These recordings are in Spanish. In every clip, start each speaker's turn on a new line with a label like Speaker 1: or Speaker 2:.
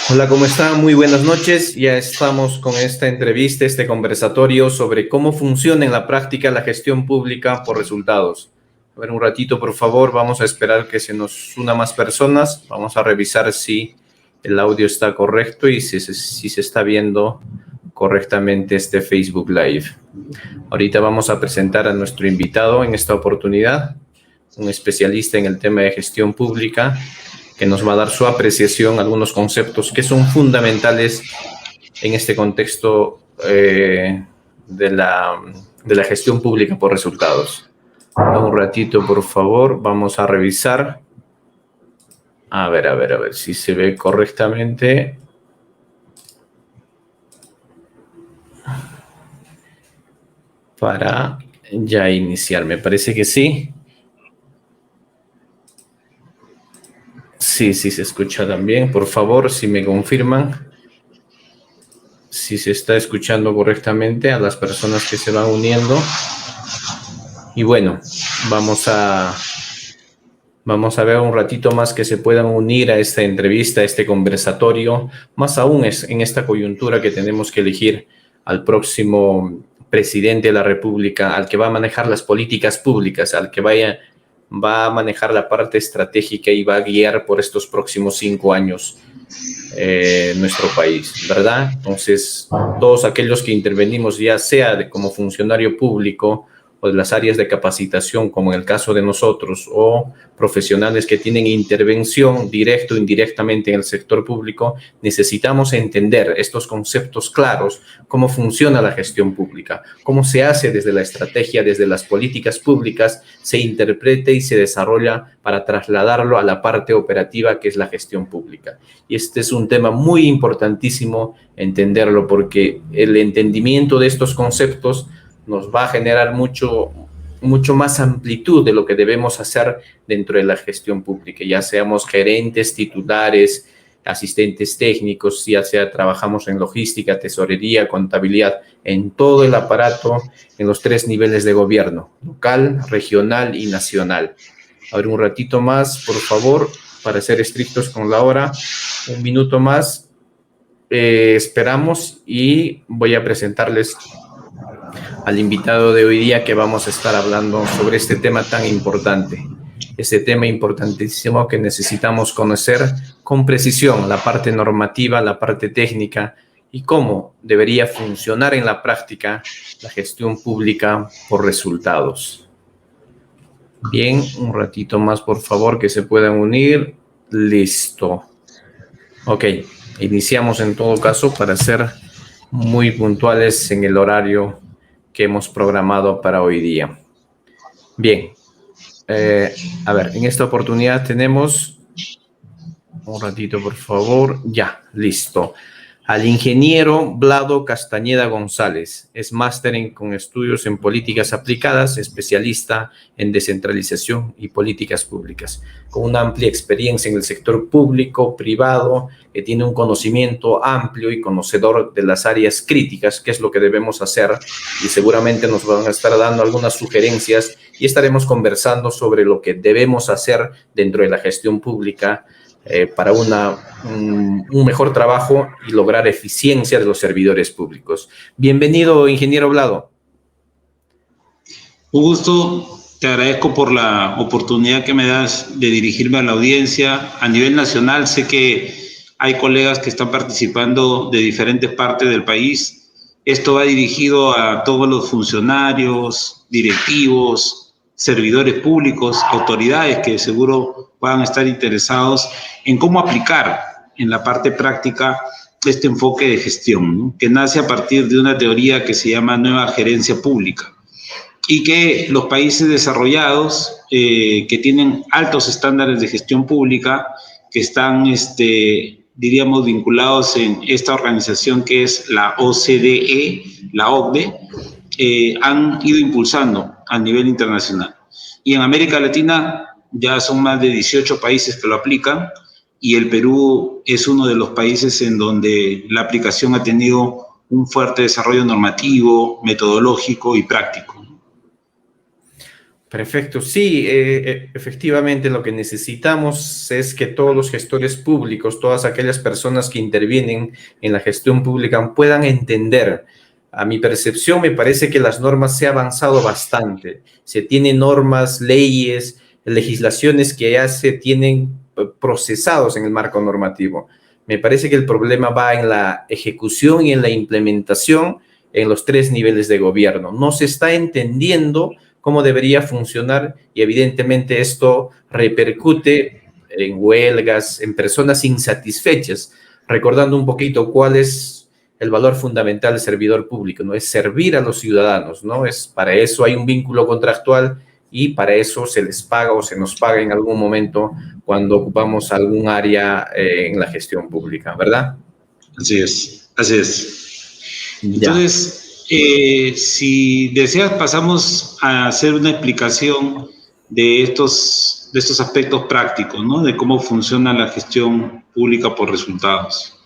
Speaker 1: Hola, ¿cómo están? Muy buenas noches. Ya estamos con esta entrevista, este conversatorio sobre cómo funciona en la práctica la gestión pública por resultados. A ver, un ratito, por favor. Vamos a esperar que se nos una más personas. Vamos a revisar si el audio está correcto y si se está viendo correctamente este Facebook Live. Ahorita vamos a presentar a nuestro invitado en esta oportunidad, un especialista en el tema de gestión pública, que nos va a dar su apreciación, algunos conceptos que son fundamentales en este contexto de la gestión pública por resultados. Un ratito, por favor, vamos a revisar. A ver si se ve correctamente. Para ya iniciar, me parece que sí. Sí, se escucha también. Por favor, si me confirman si se está escuchando correctamente a las personas que se van uniendo. Y bueno, vamos a ver un ratito más que se puedan unir a esta entrevista, a este conversatorio, más aún es en esta coyuntura que tenemos que elegir al próximo presidente de la República, al que va a manejar las políticas públicas, al que va a manejar la parte estratégica y va a guiar por estos próximos 5 años nuestro país, ¿verdad? Entonces, todos aquellos que intervenimos, ya sea como funcionario público o de las áreas de capacitación, como en el caso de nosotros, o profesionales que tienen intervención directa o indirectamente en el sector público, necesitamos entender estos conceptos claros, cómo funciona la gestión pública, cómo se hace desde la estrategia, desde las políticas públicas, se interprete y se desarrolla para trasladarlo a la parte operativa que es la gestión pública. Y este es un tema muy importantísimo entenderlo, porque el entendimiento de estos conceptos nos va a generar mucho más amplitud de lo que debemos hacer dentro de la gestión pública, ya seamos gerentes, titulares, asistentes técnicos, ya sea trabajamos en logística, tesorería, contabilidad, en todo el aparato, en los 3 niveles de gobierno, local, regional y nacional. A ver, un ratito más, por favor, para ser estrictos con la hora, 1 minuto más, esperamos y voy a presentarles al invitado de hoy día, que vamos a estar hablando sobre este tema tan importante, este tema importantísimo que necesitamos conocer con precisión, la parte normativa, la parte técnica y cómo debería funcionar en la práctica la gestión pública por resultados. Bien, un ratito más, por favor, que se puedan unir. Listo. Ok, iniciamos en todo caso para ser muy puntuales en el horario que hemos programado para hoy día. Bien, a ver, en esta oportunidad tenemos, un ratito por favor, ya, listo, al ingeniero Vlado Castañeda González. Es máster con estudios en políticas aplicadas, especialista en descentralización y políticas públicas, con una amplia experiencia en el sector público, privado, que tiene un conocimiento amplio y conocedor de las áreas críticas, que es lo que debemos hacer, y seguramente nos van a estar dando algunas sugerencias y estaremos conversando sobre lo que debemos hacer dentro de la gestión pública para un mejor trabajo y lograr eficiencia de los servidores públicos. Bienvenido, ingeniero Vlado.
Speaker 2: Un gusto, te agradezco por la oportunidad que me das de dirigirme a la audiencia. A nivel nacional sé que hay colegas que están participando de diferentes partes del país. Esto va dirigido a todos los funcionarios, directivos, servidores públicos, autoridades que seguro puedan estar interesados en cómo aplicar en la parte práctica este enfoque de gestión, ¿no? Que nace a partir de una teoría que se llama nueva gerencia pública, y que los países desarrollados que tienen altos estándares de gestión pública, que están, diríamos, vinculados en esta organización que es la OCDE, la OCDE, han ido impulsando a nivel internacional. Y en América Latina ya son más de 18 países que lo aplican, y el Perú es uno de los países en donde la aplicación ha tenido un fuerte desarrollo normativo, metodológico y práctico.
Speaker 1: Perfecto, sí, efectivamente lo que necesitamos es que todos los gestores públicos, todas aquellas personas que intervienen en la gestión pública puedan entender. A mi percepción me parece que las normas se ha avanzado bastante. Se tienen normas, leyes, legislaciones que ya se tienen procesados en el marco normativo. Me parece que el problema va en la ejecución y en la implementación en los 3 niveles de gobierno. No se está entendiendo cómo debería funcionar y evidentemente esto repercute en huelgas, en personas insatisfechas, recordando un poquito cuál es el valor fundamental del servidor público, ¿no? Es servir a los ciudadanos, ¿no? Para eso hay un vínculo contractual y para eso se les paga o se nos paga en algún momento cuando ocupamos algún área en la gestión pública, ¿verdad?
Speaker 2: Así es, así es. Entonces, si deseas, pasamos a hacer una explicación de estos aspectos prácticos, ¿no? De cómo funciona la gestión pública por resultados.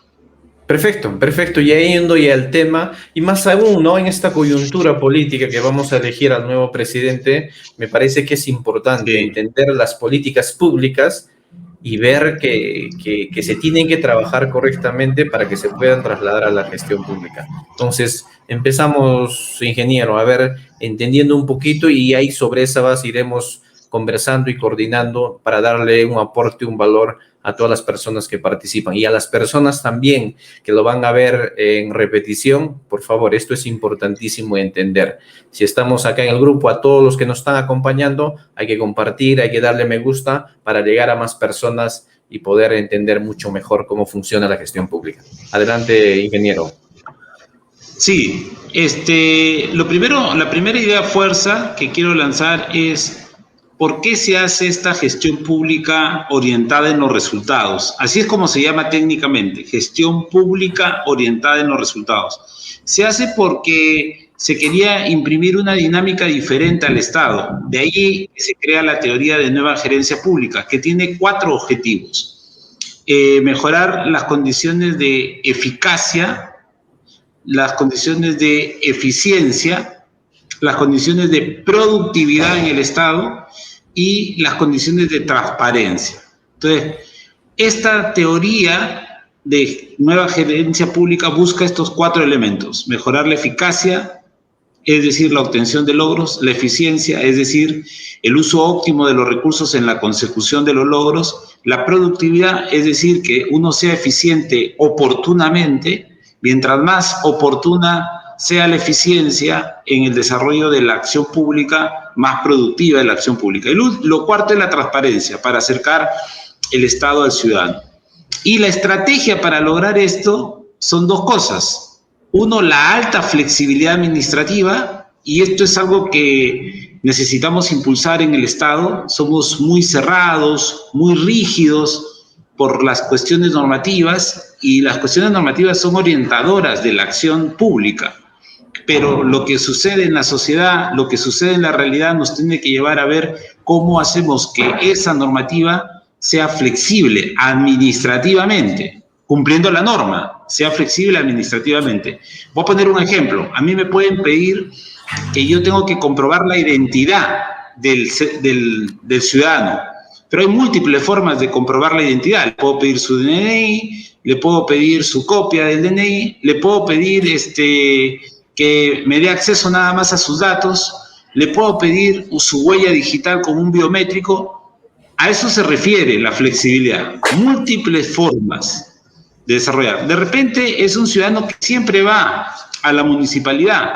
Speaker 1: Perfecto, perfecto. Ya yendo ya al tema, y más aún, ¿no? En esta coyuntura política que vamos a elegir al nuevo presidente, me parece que es importante entender las políticas públicas y ver que se tienen que trabajar correctamente para que se puedan trasladar a la gestión pública. Entonces, empezamos, ingeniero, a ver, entendiendo un poquito y ahí sobre esa base iremos conversando y coordinando para darle un aporte, un valor a todas las personas que participan y a las personas también que lo van a ver en repetición. Por favor, esto es importantísimo entender. Si estamos acá en el grupo, a todos los que nos están acompañando, hay que compartir, hay que darle me gusta para llegar a más personas y poder entender mucho mejor cómo funciona la gestión pública. Adelante, ingeniero.
Speaker 2: Sí, lo primero, la primera idea fuerza que quiero lanzar es: ¿por qué se hace esta gestión pública orientada en los resultados? Así es como se llama técnicamente, gestión pública orientada en los resultados. Se hace porque se quería imprimir una dinámica diferente al Estado. De ahí se crea la teoría de nueva gerencia pública, que tiene 4 objetivos. Mejorar las condiciones de eficacia, las condiciones de eficiencia, las condiciones de productividad en el Estado y las condiciones de transparencia. Entonces, esta teoría de nueva gerencia pública busca estos 4 elementos: mejorar la eficacia, es decir, la obtención de logros; la eficiencia, es decir, el uso óptimo de los recursos en la consecución de los logros; la productividad, es decir, que uno sea eficiente oportunamente. Mientras más oportuna sea la eficiencia en el desarrollo de la acción pública, más productiva es la acción pública. Y lo cuarto es la transparencia, para acercar el Estado al ciudadano. Y la estrategia para lograr esto son 2 cosas. Uno, la alta flexibilidad administrativa, y esto es algo que necesitamos impulsar en el Estado. Somos muy cerrados, muy rígidos por las cuestiones normativas, y las cuestiones normativas son orientadoras de la acción pública. Pero lo que sucede en la sociedad, lo que sucede en la realidad, nos tiene que llevar a ver cómo hacemos que esa normativa sea flexible administrativamente, cumpliendo la norma, sea flexible administrativamente. Voy a poner un ejemplo. A mí me pueden pedir que yo tengo que comprobar la identidad del ciudadano, pero hay múltiples formas de comprobar la identidad. Le puedo pedir su DNI, le puedo pedir su copia del DNI, le puedo pedir que me dé acceso nada más a sus datos, le puedo pedir su huella digital como un biométrico. A eso se refiere la flexibilidad, múltiples formas de desarrollar. De repente es un ciudadano que siempre va a la municipalidad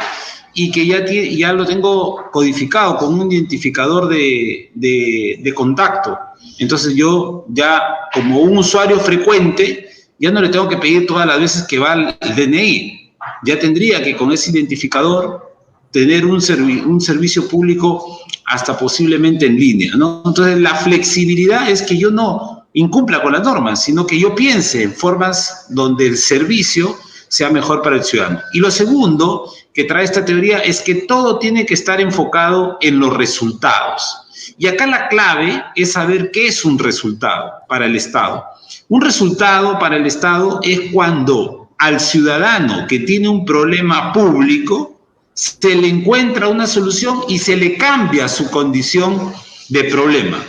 Speaker 2: y que ya lo tengo codificado con un identificador de contacto. Entonces yo ya, como un usuario frecuente, ya no le tengo que pedir todas las veces que va al DNI. Ya tendría que, con ese identificador, tener un servicio público hasta posiblemente en línea, ¿no? Entonces, la flexibilidad es que yo no incumpla con las normas, sino que yo piense en formas donde el servicio sea mejor para el ciudadano. Y lo segundo que trae esta teoría es que todo tiene que estar enfocado en los resultados. Y acá la clave es saber qué es un resultado para el Estado. Un resultado para el Estado es cuando al ciudadano que tiene un problema público se le encuentra una solución y se le cambia su condición de problema.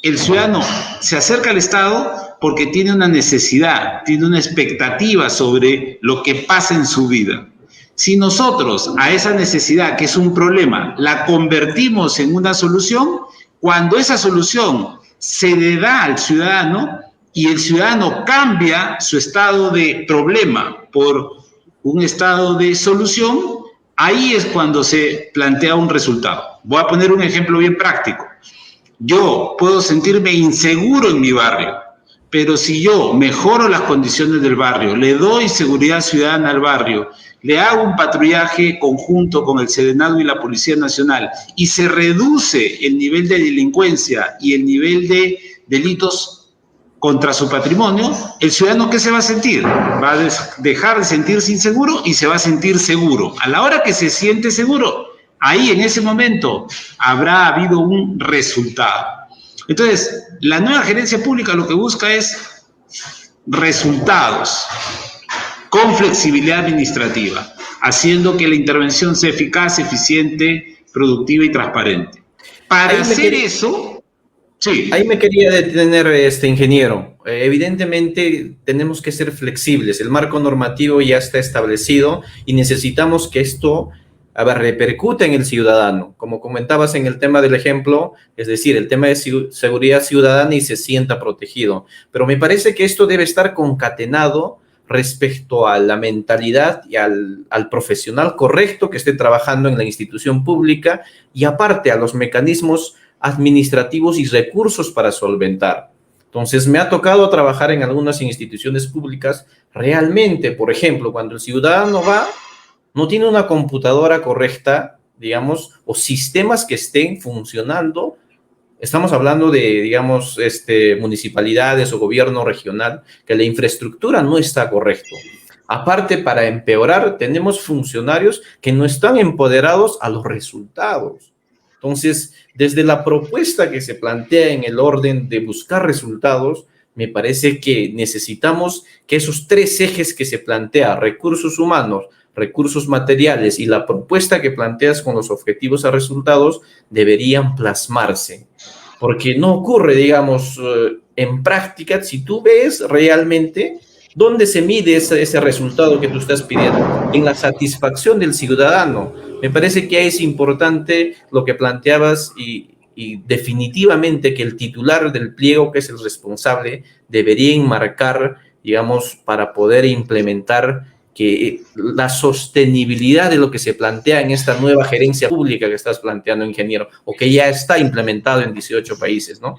Speaker 2: El ciudadano se acerca al Estado porque tiene una necesidad, tiene una expectativa sobre lo que pasa en su vida. Si nosotros a esa necesidad, que es un problema, la convertimos en una solución, cuando esa solución se le da al ciudadano y el ciudadano cambia su estado de problema por un estado de solución, ahí es cuando se plantea un resultado. Voy a poner un ejemplo bien práctico. Yo puedo sentirme inseguro en mi barrio, pero si yo mejoro las condiciones del barrio, le doy seguridad ciudadana al barrio, le hago un patrullaje conjunto con el Serenazgo y la Policía Nacional y se reduce el nivel de delincuencia y el nivel de delitos contra su patrimonio, el ciudadano, ¿qué se va a sentir? Va a dejar de sentirse inseguro y se va a sentir seguro. A la hora que se siente seguro, ahí en ese momento habrá habido un resultado. Entonces, la nueva gerencia pública lo que busca es resultados con flexibilidad administrativa, haciendo que la intervención sea eficaz, eficiente, productiva y transparente. Para hacer eso, sí.
Speaker 1: Ahí me quería detener, ingeniero. Evidentemente tenemos que ser flexibles. El marco normativo ya está establecido y necesitamos que esto repercute en el ciudadano. Como comentabas en el tema del ejemplo, es decir, el tema de seguridad ciudadana y se sienta protegido. Pero me parece que esto debe estar concatenado respecto a la mentalidad y al profesional correcto que esté trabajando en la institución pública y aparte a los mecanismos administrativos y recursos para solventar. Entonces, me ha tocado trabajar en algunas instituciones públicas. Realmente, por ejemplo, cuando el ciudadano va, no tiene una computadora correcta, digamos, o sistemas que estén funcionando. Estamos hablando de, digamos, municipalidades o gobierno regional, que la infraestructura no está correcta. Aparte, para empeorar, tenemos funcionarios que no están empoderados a los resultados. Entonces, desde la propuesta que se plantea en el orden de buscar resultados, me parece que necesitamos que esos tres ejes que se plantea, recursos humanos, recursos materiales y la propuesta que planteas con los objetivos a resultados, deberían plasmarse. Porque no ocurre, digamos, en práctica, si tú ves realmente dónde se mide ese resultado que tú estás pidiendo, en la satisfacción del ciudadano. Me parece que es importante lo que planteabas y definitivamente que el titular del pliego, que es el responsable, debería enmarcar, digamos, para poder implementar que la sostenibilidad de lo que se plantea en esta nueva gerencia pública que estás planteando, ingeniero, o que ya está implementado en 18 países, ¿no?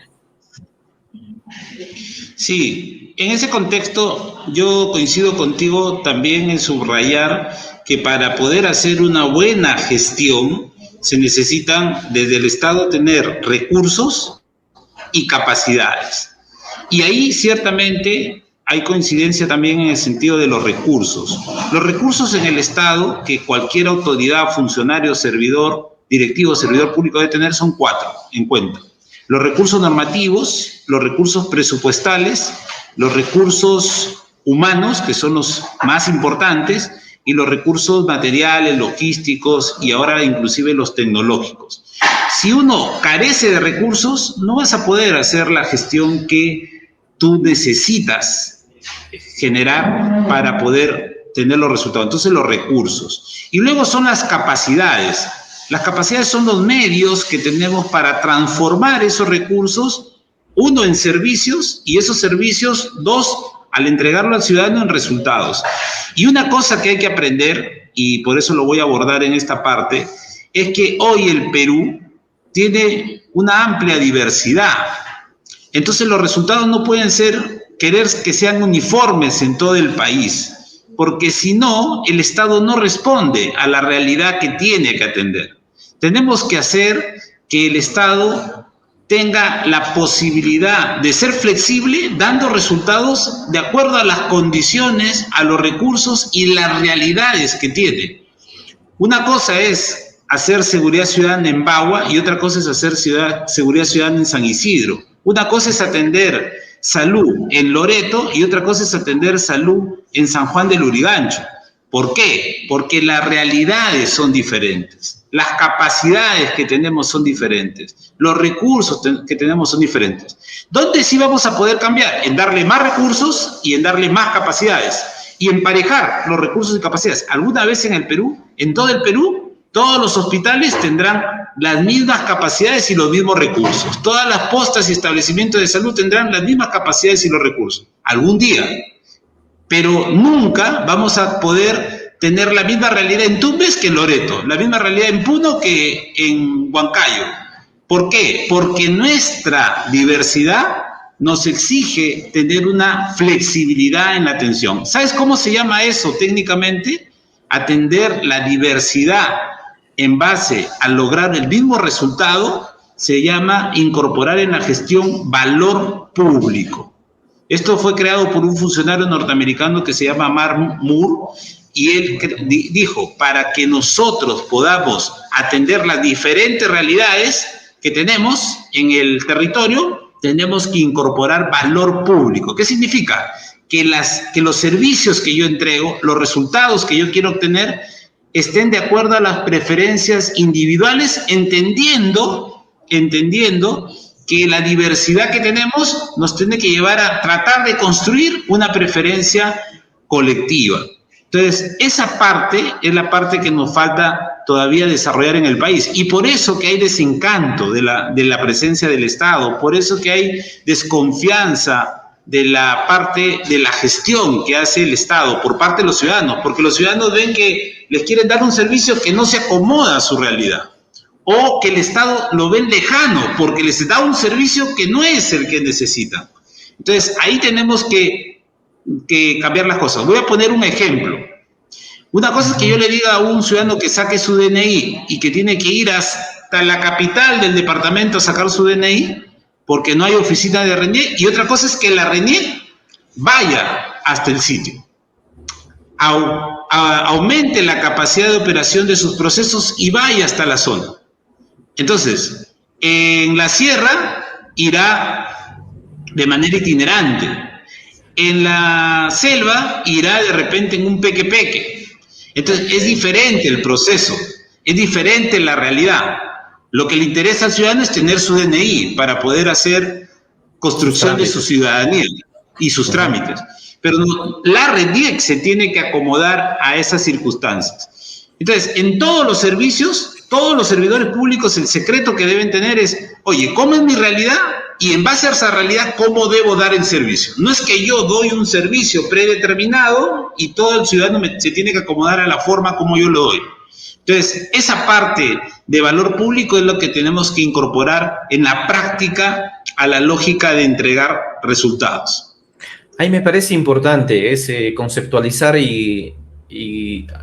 Speaker 2: Sí, en ese contexto yo coincido contigo también en subrayar que para poder hacer una buena gestión se necesitan desde el Estado tener recursos y capacidades. Y ahí ciertamente hay coincidencia también en el sentido de los recursos. Los recursos en el Estado que cualquier autoridad, funcionario, servidor, directivo, servidor público debe tener son 4 en cuenta. Los recursos normativos, los recursos presupuestales, los recursos humanos, que son los más importantes, y los recursos materiales, logísticos y ahora inclusive los tecnológicos. Si uno carece de recursos, no vas a poder hacer la gestión que tú necesitas generar para poder tener los resultados. Entonces, los recursos. Y luego son las capacidades. Las capacidades son los medios que tenemos para transformar esos recursos, 1, en servicios, y esos servicios, 2, al entregarlo al ciudadano en resultados. Y una cosa que hay que aprender, y por eso lo voy a abordar en esta parte, es que hoy el Perú tiene una amplia diversidad. Entonces los resultados no pueden querer que sean uniformes en todo el país, porque si no, el Estado no responde a la realidad que tiene que atender. Tenemos que hacer que el Estado tenga la posibilidad de ser flexible, dando resultados de acuerdo a las condiciones, a los recursos y las realidades que tiene. Una cosa es hacer seguridad ciudadana en Bagua y otra cosa es hacer seguridad ciudadana en San Isidro. Una cosa es atender salud en Loreto y otra cosa es atender salud en San Juan del Lurigancho. ¿Por qué? Porque las realidades son diferentes, las capacidades que tenemos son diferentes, los recursos que tenemos son diferentes. ¿Dónde sí vamos a poder cambiar? En darle más recursos y en darle más capacidades y emparejar los recursos y capacidades. ¿Alguna vez en el Perú, en todo el Perú, todos los hospitales tendrán las mismas capacidades y los mismos recursos? Todas las postas y establecimientos de salud tendrán las mismas capacidades y los recursos. Algún día. Pero nunca vamos a poder tener la misma realidad en Tumbes que en Loreto, la misma realidad en Puno que en Huancayo. ¿Por qué? Porque nuestra diversidad nos exige tener una flexibilidad en la atención. ¿Sabes cómo se llama eso técnicamente? Atender la diversidad en base a lograr el mismo resultado se llama incorporar en la gestión valor público. Esto fue creado por un funcionario norteamericano que se llama Mark Moore y él dijo, para que nosotros podamos atender las diferentes realidades que tenemos en el territorio, tenemos que incorporar valor público. ¿Qué significa? Que los servicios que yo entrego, los resultados que yo quiero obtener, estén de acuerdo a las preferencias individuales, entendiendo que la diversidad que tenemos nos tiene que llevar a tratar de construir una preferencia colectiva. Entonces, esa parte es la parte que nos falta todavía desarrollar en el país. Y por eso que hay desencanto de la presencia del Estado, por eso que hay desconfianza de la parte de la gestión que hace el Estado por parte de los ciudadanos, porque los ciudadanos ven que les quieren dar un servicio que no se acomoda a su realidad, o que el Estado lo ven lejano, porque les da un servicio que no es el que necesitan. Entonces, ahí tenemos que cambiar las cosas. Voy a poner un ejemplo. Una cosa es que yo le diga a un ciudadano que saque su DNI y que tiene que ir hasta la capital del departamento a sacar su DNI, porque no hay oficina de RENIEC, y otra cosa es que la RENIEC vaya hasta el sitio, aumente la capacidad de operación de sus procesos y vaya hasta la zona. Entonces, en la sierra irá de manera itinerante, en la selva irá de repente en un peque-peque. Entonces, es diferente el proceso, es diferente la realidad. Lo que le interesa al ciudadano es tener su DNI para poder hacer construcción de su ciudadanía y sus trámites. Pero la RENIEC se tiene que acomodar a esas circunstancias. Entonces, en todos los servicios, todos los servidores públicos, el secreto que deben tener es, oye, ¿cómo es mi realidad? Y en base a esa realidad, ¿cómo debo dar el servicio? No es que yo doy un servicio predeterminado y todo el ciudadano se tiene que acomodar a la forma como yo lo doy. Entonces, esa parte de valor público es lo que tenemos que incorporar en la práctica a la lógica de entregar resultados.
Speaker 1: Ahí me parece importante conceptualizar y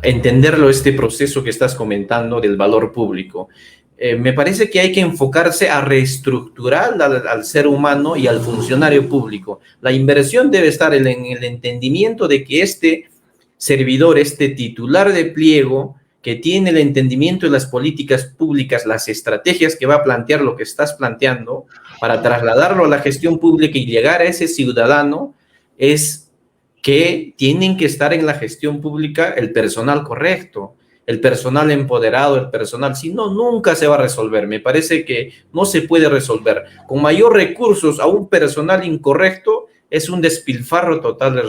Speaker 1: entenderlo, este proceso que estás comentando del valor público. Me parece que hay que enfocarse a reestructurar al ser humano y al funcionario público. La inversión debe estar en el entendimiento de que este servidor, este titular de pliego, que tiene el entendimiento de las políticas públicas, las estrategias que va a plantear lo que estás planteando, para trasladarlo a la gestión pública y llegar a ese ciudadano, es que tienen que estar en la gestión pública el personal correcto, el personal empoderado, el personal, si no, nunca se va a resolver. Me parece que no se puede resolver. Con mayor recursos a un personal incorrecto, es un despilfarro total de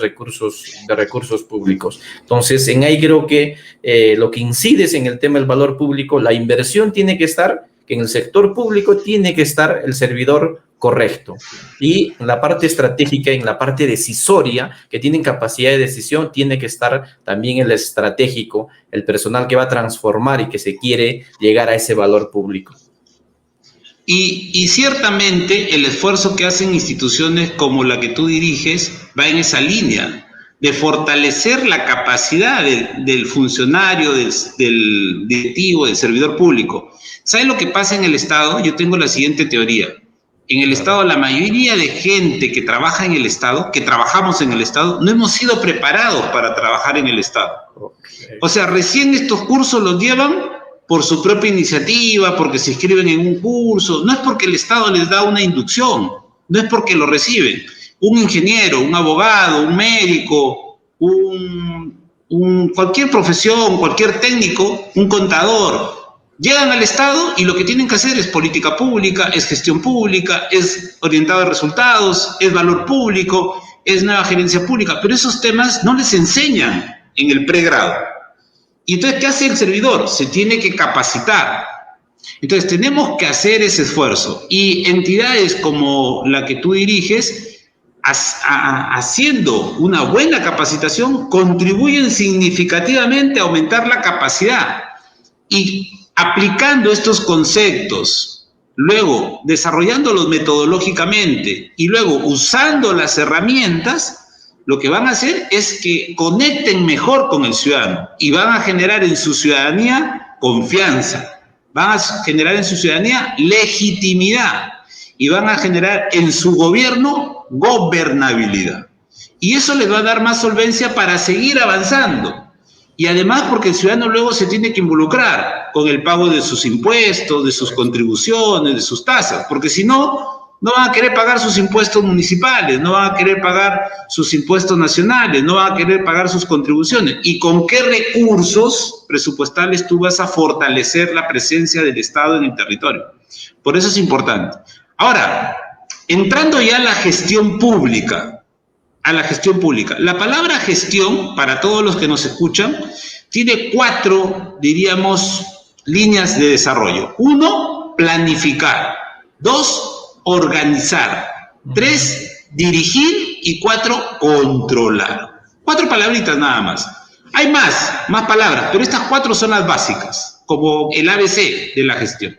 Speaker 1: recursos públicos. Entonces, en ahí creo que lo que incide es en el tema del valor público, la inversión tiene que estar, que en el sector público tiene que estar el servidor correcto. Y en la parte estratégica, en la parte decisoria, que tienen capacidad de decisión, tiene que estar también el estratégico, el personal que va a transformar y que se quiere llegar a ese valor público.
Speaker 2: Y ciertamente el esfuerzo que hacen instituciones como la que tú diriges va en esa línea de fortalecer la capacidad del funcionario, del directivo, del servidor público. ¿Sabes lo que pasa en el Estado? Yo tengo la siguiente teoría. En el Estado, la mayoría de gente que trabaja en el Estado, que trabajamos en el Estado, no hemos sido preparados para trabajar en el Estado. O sea, recién estos cursos los llevan por su propia iniciativa, porque se inscriben en un curso. No es porque el Estado les da una inducción, no es porque lo reciben. Un ingeniero, un abogado, un médico, un cualquier profesión, cualquier técnico, un contador, llegan al Estado y lo que tienen que hacer es política pública, es gestión pública, es orientado a resultados, es valor público, es nueva gerencia pública, pero esos temas no les enseñan en el pregrado. Y entonces, ¿qué hace el servidor? Se tiene que capacitar. Entonces, tenemos que hacer ese esfuerzo. Y entidades como la que tú diriges, haciendo una buena capacitación, contribuyen significativamente a aumentar la capacidad. Y aplicando estos conceptos, luego desarrollándolos metodológicamente y luego usando las herramientas, lo que van a hacer es que conecten mejor con el ciudadano y van a generar en su ciudadanía confianza, van a generar en su ciudadanía legitimidad y van a generar en su gobierno gobernabilidad. Y eso les va a dar más solvencia para seguir avanzando. Y además porque el ciudadano luego se tiene que involucrar con el pago de sus impuestos, de sus contribuciones, de sus tasas, porque si no, no van a querer pagar sus impuestos municipales, no van a querer pagar sus impuestos nacionales, no van a querer pagar sus contribuciones. ¿Y con qué recursos presupuestales tú vas a fortalecer la presencia del Estado en el territorio? Por eso es importante. Ahora, entrando ya a la gestión pública, la palabra gestión, para todos los que nos escuchan, tiene 4, diríamos, líneas de desarrollo. 1, planificar. 2, organizar. 3, dirigir. Y 4, controlar. 4 palabritas nada más. Hay más palabras, pero estas 4 son las básicas, como el ABC de la gestión.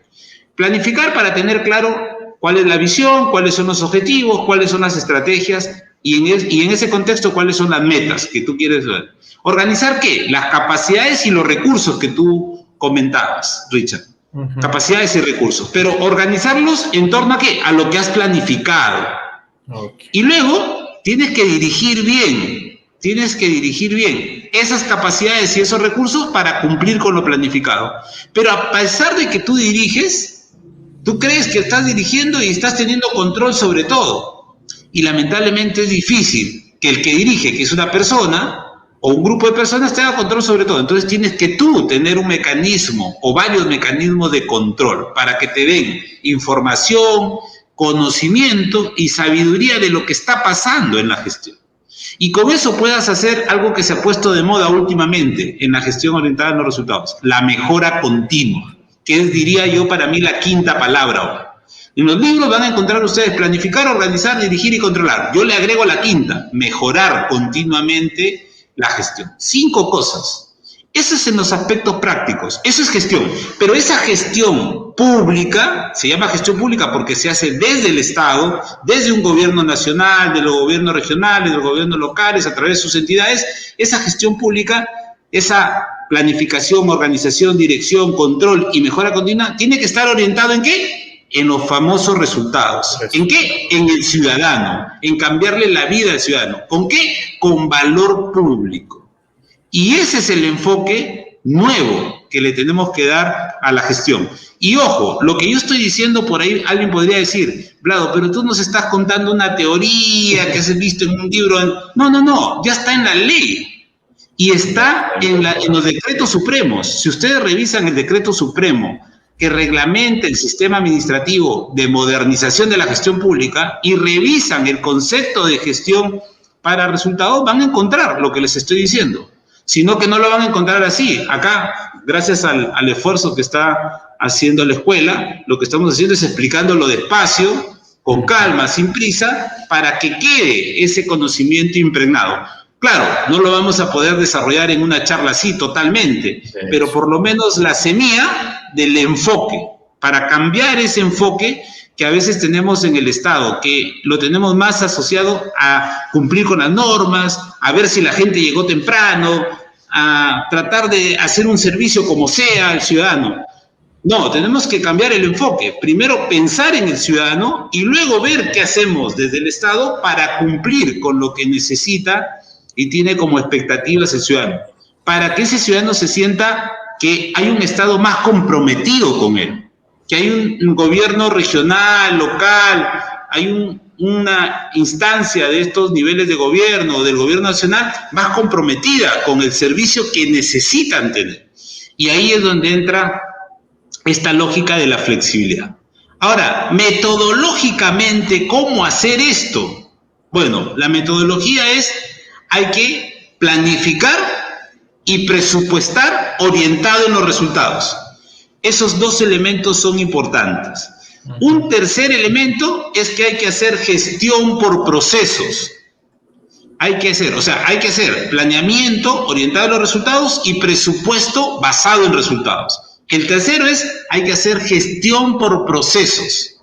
Speaker 2: Planificar para tener claro cuál es la visión, cuáles son los objetivos, cuáles son las estrategias, y en ese contexto, ¿cuáles son las metas que tú quieres ver? ¿Organizar qué? Las capacidades y los recursos que tú comentabas, Richard. Capacidades y recursos. Pero organizarlos en torno a ¿qué? A lo que has planificado. Okay. Y luego tienes que dirigir bien. Tienes que dirigir bien esas capacidades y esos recursos para cumplir con lo planificado. Pero a pesar de que tú diriges, tú crees que estás dirigiendo y estás teniendo control sobre todo. Y lamentablemente es difícil que el que dirige, que es una persona o un grupo de personas, tenga control sobre todo. Entonces tienes que tú tener un mecanismo o varios mecanismos de control para que te den información, conocimiento y sabiduría de lo que está pasando en la gestión. Y con eso puedas hacer algo que se ha puesto de moda últimamente en la gestión orientada a los resultados, la mejora continua, que es, diría yo, para mí la 5ª palabra ahora. En los libros van a encontrar ustedes planificar, organizar, dirigir y controlar. Yo le agrego la 5ª, mejorar continuamente la gestión. 5 cosas. Eso es en los aspectos prácticos. Eso es gestión. Pero esa gestión pública, se llama gestión pública porque se hace desde el Estado, desde un gobierno nacional, de los gobiernos regionales, de los gobiernos locales, a través de sus entidades. Esa gestión pública, esa planificación, organización, dirección, control y mejora continua, tiene que estar orientado ¿en qué? En los famosos resultados. ¿En qué? En el ciudadano, en cambiarle la vida al ciudadano. ¿Con qué? Con valor público. Y ese es el enfoque nuevo que le tenemos que dar a la gestión. Y ojo, lo que yo estoy diciendo por ahí, alguien podría decir, Vlado, pero tú nos estás contando una teoría que has visto en un libro. No, ya está en la ley. Y está en los decretos supremos. Si ustedes revisan el decreto supremo, que reglamenta el sistema administrativo de modernización de la gestión pública y revisan el concepto de gestión para resultados, van a encontrar lo que les estoy diciendo. Sino que no lo van a encontrar así. Acá, gracias al esfuerzo que está haciendo la escuela, lo que estamos haciendo es explicándolo despacio, con calma, sin prisa, para que quede ese conocimiento impregnado. Claro, no lo vamos a poder desarrollar en una charla así totalmente, pero por lo menos la semilla del enfoque, para cambiar ese enfoque que a veces tenemos en el Estado, que lo tenemos más asociado a cumplir con las normas, a ver si la gente llegó temprano, a tratar de hacer un servicio como sea al ciudadano. No, tenemos que cambiar el enfoque. Primero pensar en el ciudadano y luego ver qué hacemos desde el Estado para cumplir con lo que necesita y tiene como expectativas el ciudadano, para que ese ciudadano se sienta que hay un Estado más comprometido con él, que hay un gobierno regional, local, hay una instancia de estos niveles de gobierno o del gobierno nacional más comprometida con el servicio que necesitan tener. Y ahí es donde entra esta lógica de la flexibilidad. Ahora, metodológicamente, ¿cómo hacer esto? Bueno, la metodología es, hay que planificar y presupuestar orientado en los resultados. Esos dos elementos son importantes. Un tercer elemento es que hay que hacer gestión por procesos. Hay que hacer planeamiento orientado a los resultados y presupuesto basado en resultados. El tercero es, hay que hacer gestión por procesos,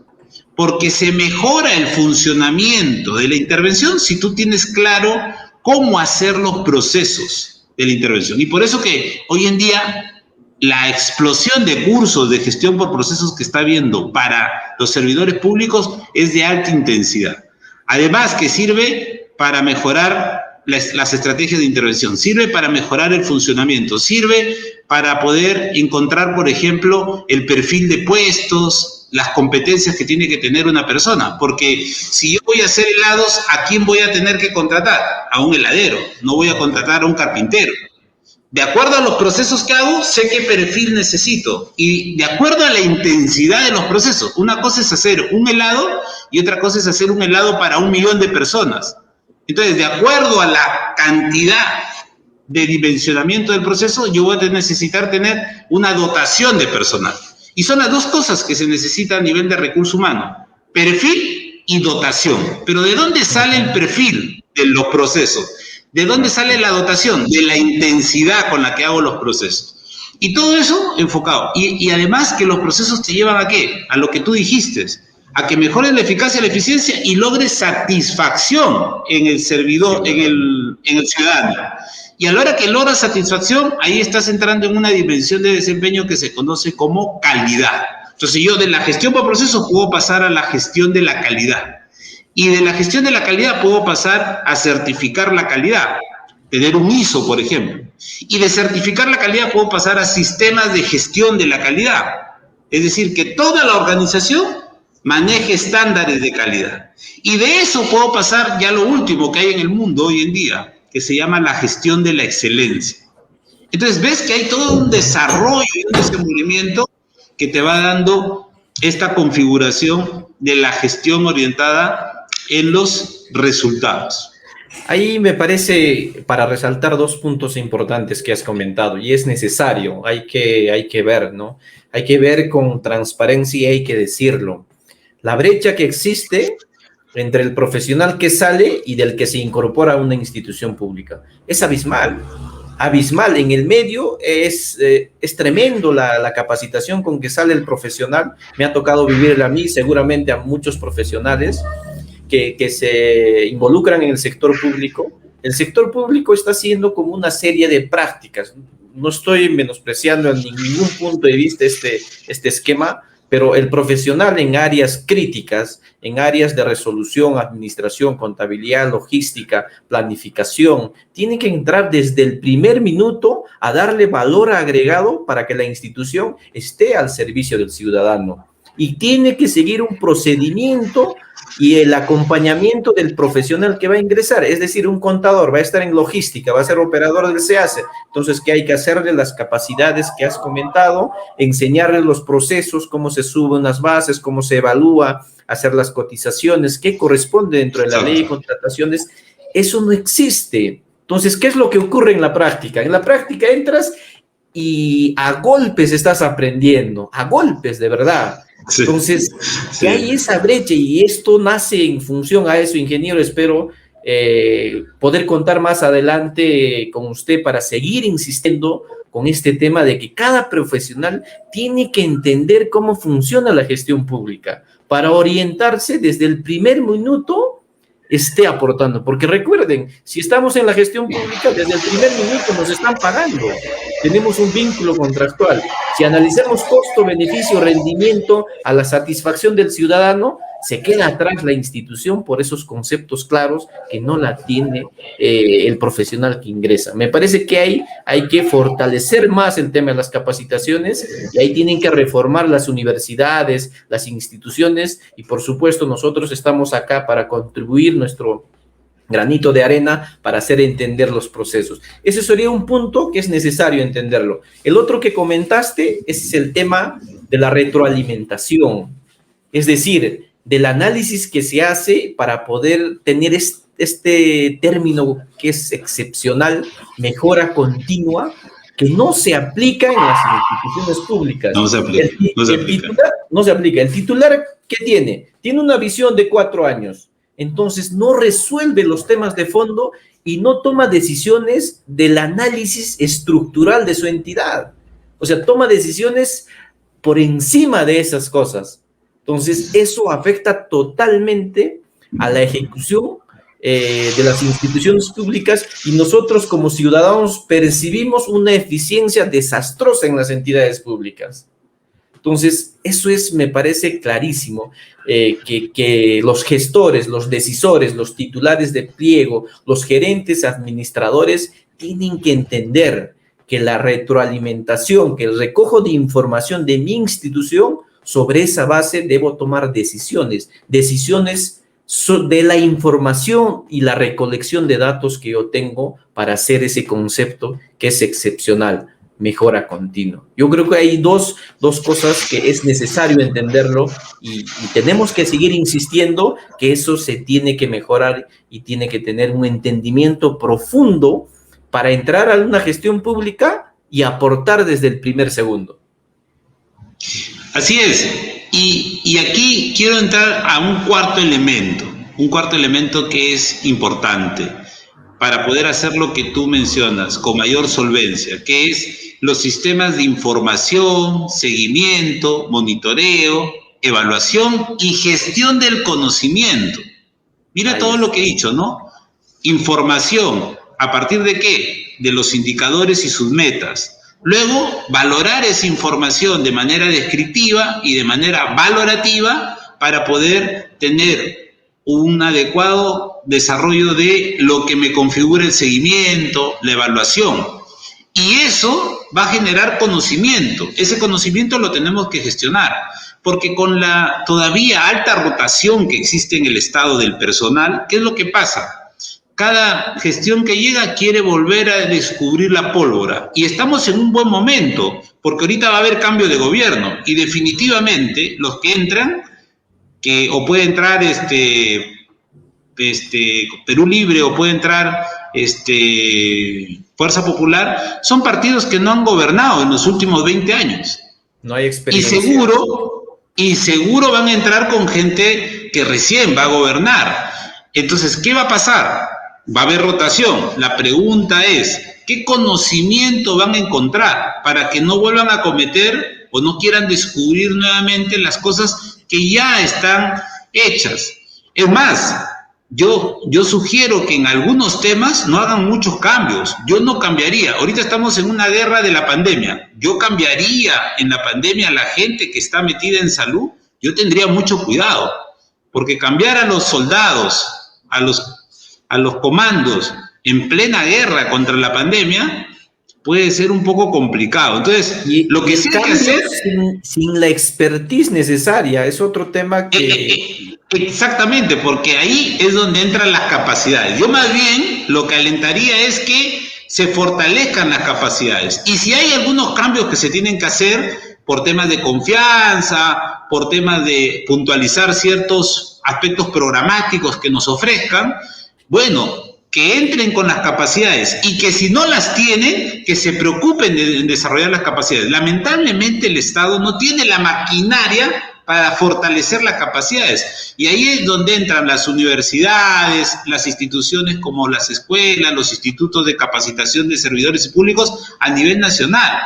Speaker 2: porque se mejora el funcionamiento de la intervención si tú tienes claro cómo hacer los procesos de la intervención. Y por eso que hoy en día la explosión de cursos de gestión por procesos que está habiendo para los servidores públicos es de alta intensidad. Además que sirve para mejorar las estrategias de intervención, sirve para mejorar el funcionamiento, sirve para poder encontrar, por ejemplo, el perfil de puestos, las competencias que tiene que tener una persona, porque si yo voy a hacer helados, ¿a quién voy a tener que contratar? A un heladero, no voy a contratar a un carpintero. De acuerdo a los procesos que hago, sé qué perfil necesito y de acuerdo a la intensidad de los procesos. Una cosa es hacer un helado y otra cosa es hacer un helado para 1 millón de personas. Entonces, de acuerdo a la cantidad de dimensionamiento del proceso, yo voy a necesitar tener una dotación de personal. Y son las dos cosas que se necesitan a nivel de recurso humano, perfil y dotación. Pero ¿de dónde sale el perfil de los procesos? ¿De dónde sale la dotación? De la intensidad con la que hago los procesos. Y todo eso enfocado. Y además que los procesos te llevan ¿a qué? A lo que tú dijiste, a que mejores la eficacia y la eficiencia y logres satisfacción en el servidor, en el ciudadano. Y a la hora que logras satisfacción, ahí estás entrando en una dimensión de desempeño que se conoce como calidad. Entonces yo de la gestión por procesos puedo pasar a la gestión de la calidad. Y de la gestión de la calidad puedo pasar a certificar la calidad, tener un ISO, por ejemplo. Y de certificar la calidad puedo pasar a sistemas de gestión de la calidad. Es decir, que toda la organización maneje estándares de calidad. Y de eso puedo pasar ya lo último que hay en el mundo hoy en día, que se llama la gestión de la excelencia. Entonces ves que hay todo un desarrollo y un desenvolvimiento que te va dando esta configuración de la gestión orientada en los resultados.
Speaker 1: Ahí me parece, para resaltar 2 puntos importantes que has comentado, y es necesario, hay que ver, ¿no? Hay que ver con transparencia y hay que decirlo. La brecha que existe entre el profesional que sale y del que se incorpora a una institución pública es abismal. Abismal. En el medio es tremendo la capacitación con que sale el profesional. Me ha tocado vivirla a mí, seguramente a muchos profesionales que se involucran en el sector público. El sector público está haciendo como una serie de prácticas. No estoy menospreciando en ningún punto de vista este esquema, pero el profesional en áreas críticas, en áreas de resolución, administración, contabilidad, logística, planificación, tiene que entrar desde el primer minuto a darle valor agregado para que la institución esté al servicio del ciudadano. Y tiene que seguir un procedimiento y el acompañamiento del profesional que va a ingresar. Es decir, un contador va a estar en logística, va a ser operador del SEACE. Entonces, ¿qué hay que hacerle? Las capacidades que has comentado, enseñarle los procesos, cómo se suben las bases, cómo se evalúa, hacer las cotizaciones, qué corresponde dentro de la ley de contrataciones. Eso no existe. Entonces, ¿qué es lo que ocurre en la práctica? En la práctica entras y a golpes estás aprendiendo, a golpes de verdad. Sí. Entonces, sí, hay esa brecha y esto nace en función a eso, ingeniero. Espero poder contar más adelante con usted para seguir insistiendo con este tema de que cada profesional tiene que entender cómo funciona la gestión pública para orientarse desde el primer minuto esté aportando. Porque recuerden, si estamos en la gestión pública, desde el primer minuto nos están pagando. tenemos un vínculo contractual. Si analizamos costo, beneficio, rendimiento a la satisfacción del ciudadano, se queda atrás la institución por esos conceptos claros que no la tiene el profesional que ingresa. Me parece que hay que fortalecer más el tema de las capacitaciones y ahí tienen que reformar las universidades, las instituciones y por supuesto nosotros estamos acá para contribuir nuestro granito de arena para hacer entender los procesos. Ese sería un punto que es necesario entenderlo. El otro que comentaste es el tema de la retroalimentación, es decir, del análisis que se hace para poder tener este término que es excepcional, mejora continua, que no se aplica en las instituciones públicas.
Speaker 2: No se aplica.
Speaker 1: No se aplica. El titular, ¿qué tiene? Tiene una visión de 4 años. Entonces no resuelve los temas de fondo y no toma decisiones del análisis estructural de su entidad. O sea, toma decisiones por encima de esas cosas. Entonces, eso afecta totalmente a la ejecución de las instituciones públicas y nosotros como ciudadanos percibimos una eficiencia desastrosa en las entidades públicas. Entonces, eso me parece clarísimo, que los gestores, los decisores, los titulares de pliego, los gerentes, administradores, tienen que entender que la retroalimentación, que el recojo de información de mi institución, sobre esa base debo tomar decisiones de la información y la recolección de datos que yo tengo para hacer ese concepto que es excepcional, mejora continua. Yo creo que hay dos cosas que es necesario entenderlo y tenemos que seguir insistiendo que eso se tiene que mejorar y tiene que tener un entendimiento profundo para entrar a una gestión pública y aportar desde el primer segundo.
Speaker 2: Así es, y aquí quiero entrar a un cuarto elemento que es importante para poder hacer lo que tú mencionas con mayor solvencia, que es los sistemas de información, seguimiento, monitoreo, evaluación y gestión del conocimiento. Mira todo lo que he dicho, ¿no? Información, ¿a partir de qué? De los indicadores y sus metas. Luego, valorar esa información de manera descriptiva y de manera valorativa para poder tener un adecuado desarrollo de lo que me configura el seguimiento, la evaluación. Y eso va a generar conocimiento. Ese conocimiento lo tenemos que gestionar, porque con la todavía alta rotación que existe en el estado del personal, ¿qué es lo que pasa? Cada gestión que llega quiere volver a descubrir la pólvora y estamos en un buen momento porque ahorita va a haber cambio de gobierno y definitivamente los que entran, o puede entrar Perú Libre o puede entrar Fuerza Popular, son partidos que no han gobernado en los últimos 20 años.
Speaker 1: No hay experiencia.
Speaker 2: Y seguro van a entrar con gente que recién va a gobernar. Entonces, ¿qué va a pasar? Va a haber rotación. La pregunta es, ¿qué conocimiento van a encontrar para que no vuelvan a cometer o no quieran descubrir nuevamente las cosas que ya están hechas? Es más, yo sugiero que en algunos temas no hagan muchos cambios. Yo no cambiaría. Ahorita estamos en una guerra de la pandemia. Yo cambiaría en la pandemia a la gente que está metida en salud. Yo tendría mucho cuidado, porque cambiar a los soldados, a los comandos en plena guerra contra la pandemia puede ser un poco complicado. Entonces, lo que sí hay que hacer
Speaker 1: sin la expertise necesaria es otro tema que...
Speaker 2: Exactamente, porque ahí es donde entran las capacidades. Yo más bien lo que alentaría es que se fortalezcan las capacidades. Y si hay algunos cambios que se tienen que hacer por temas de confianza, por temas de puntualizar ciertos aspectos programáticos que nos ofrezcan, bueno, que entren con las capacidades y que si no las tienen, que se preocupen en desarrollar las capacidades. Lamentablemente el Estado no tiene la maquinaria para fortalecer las capacidades. Y ahí es donde entran las universidades, las instituciones como las escuelas, los institutos de capacitación de servidores públicos a nivel nacional.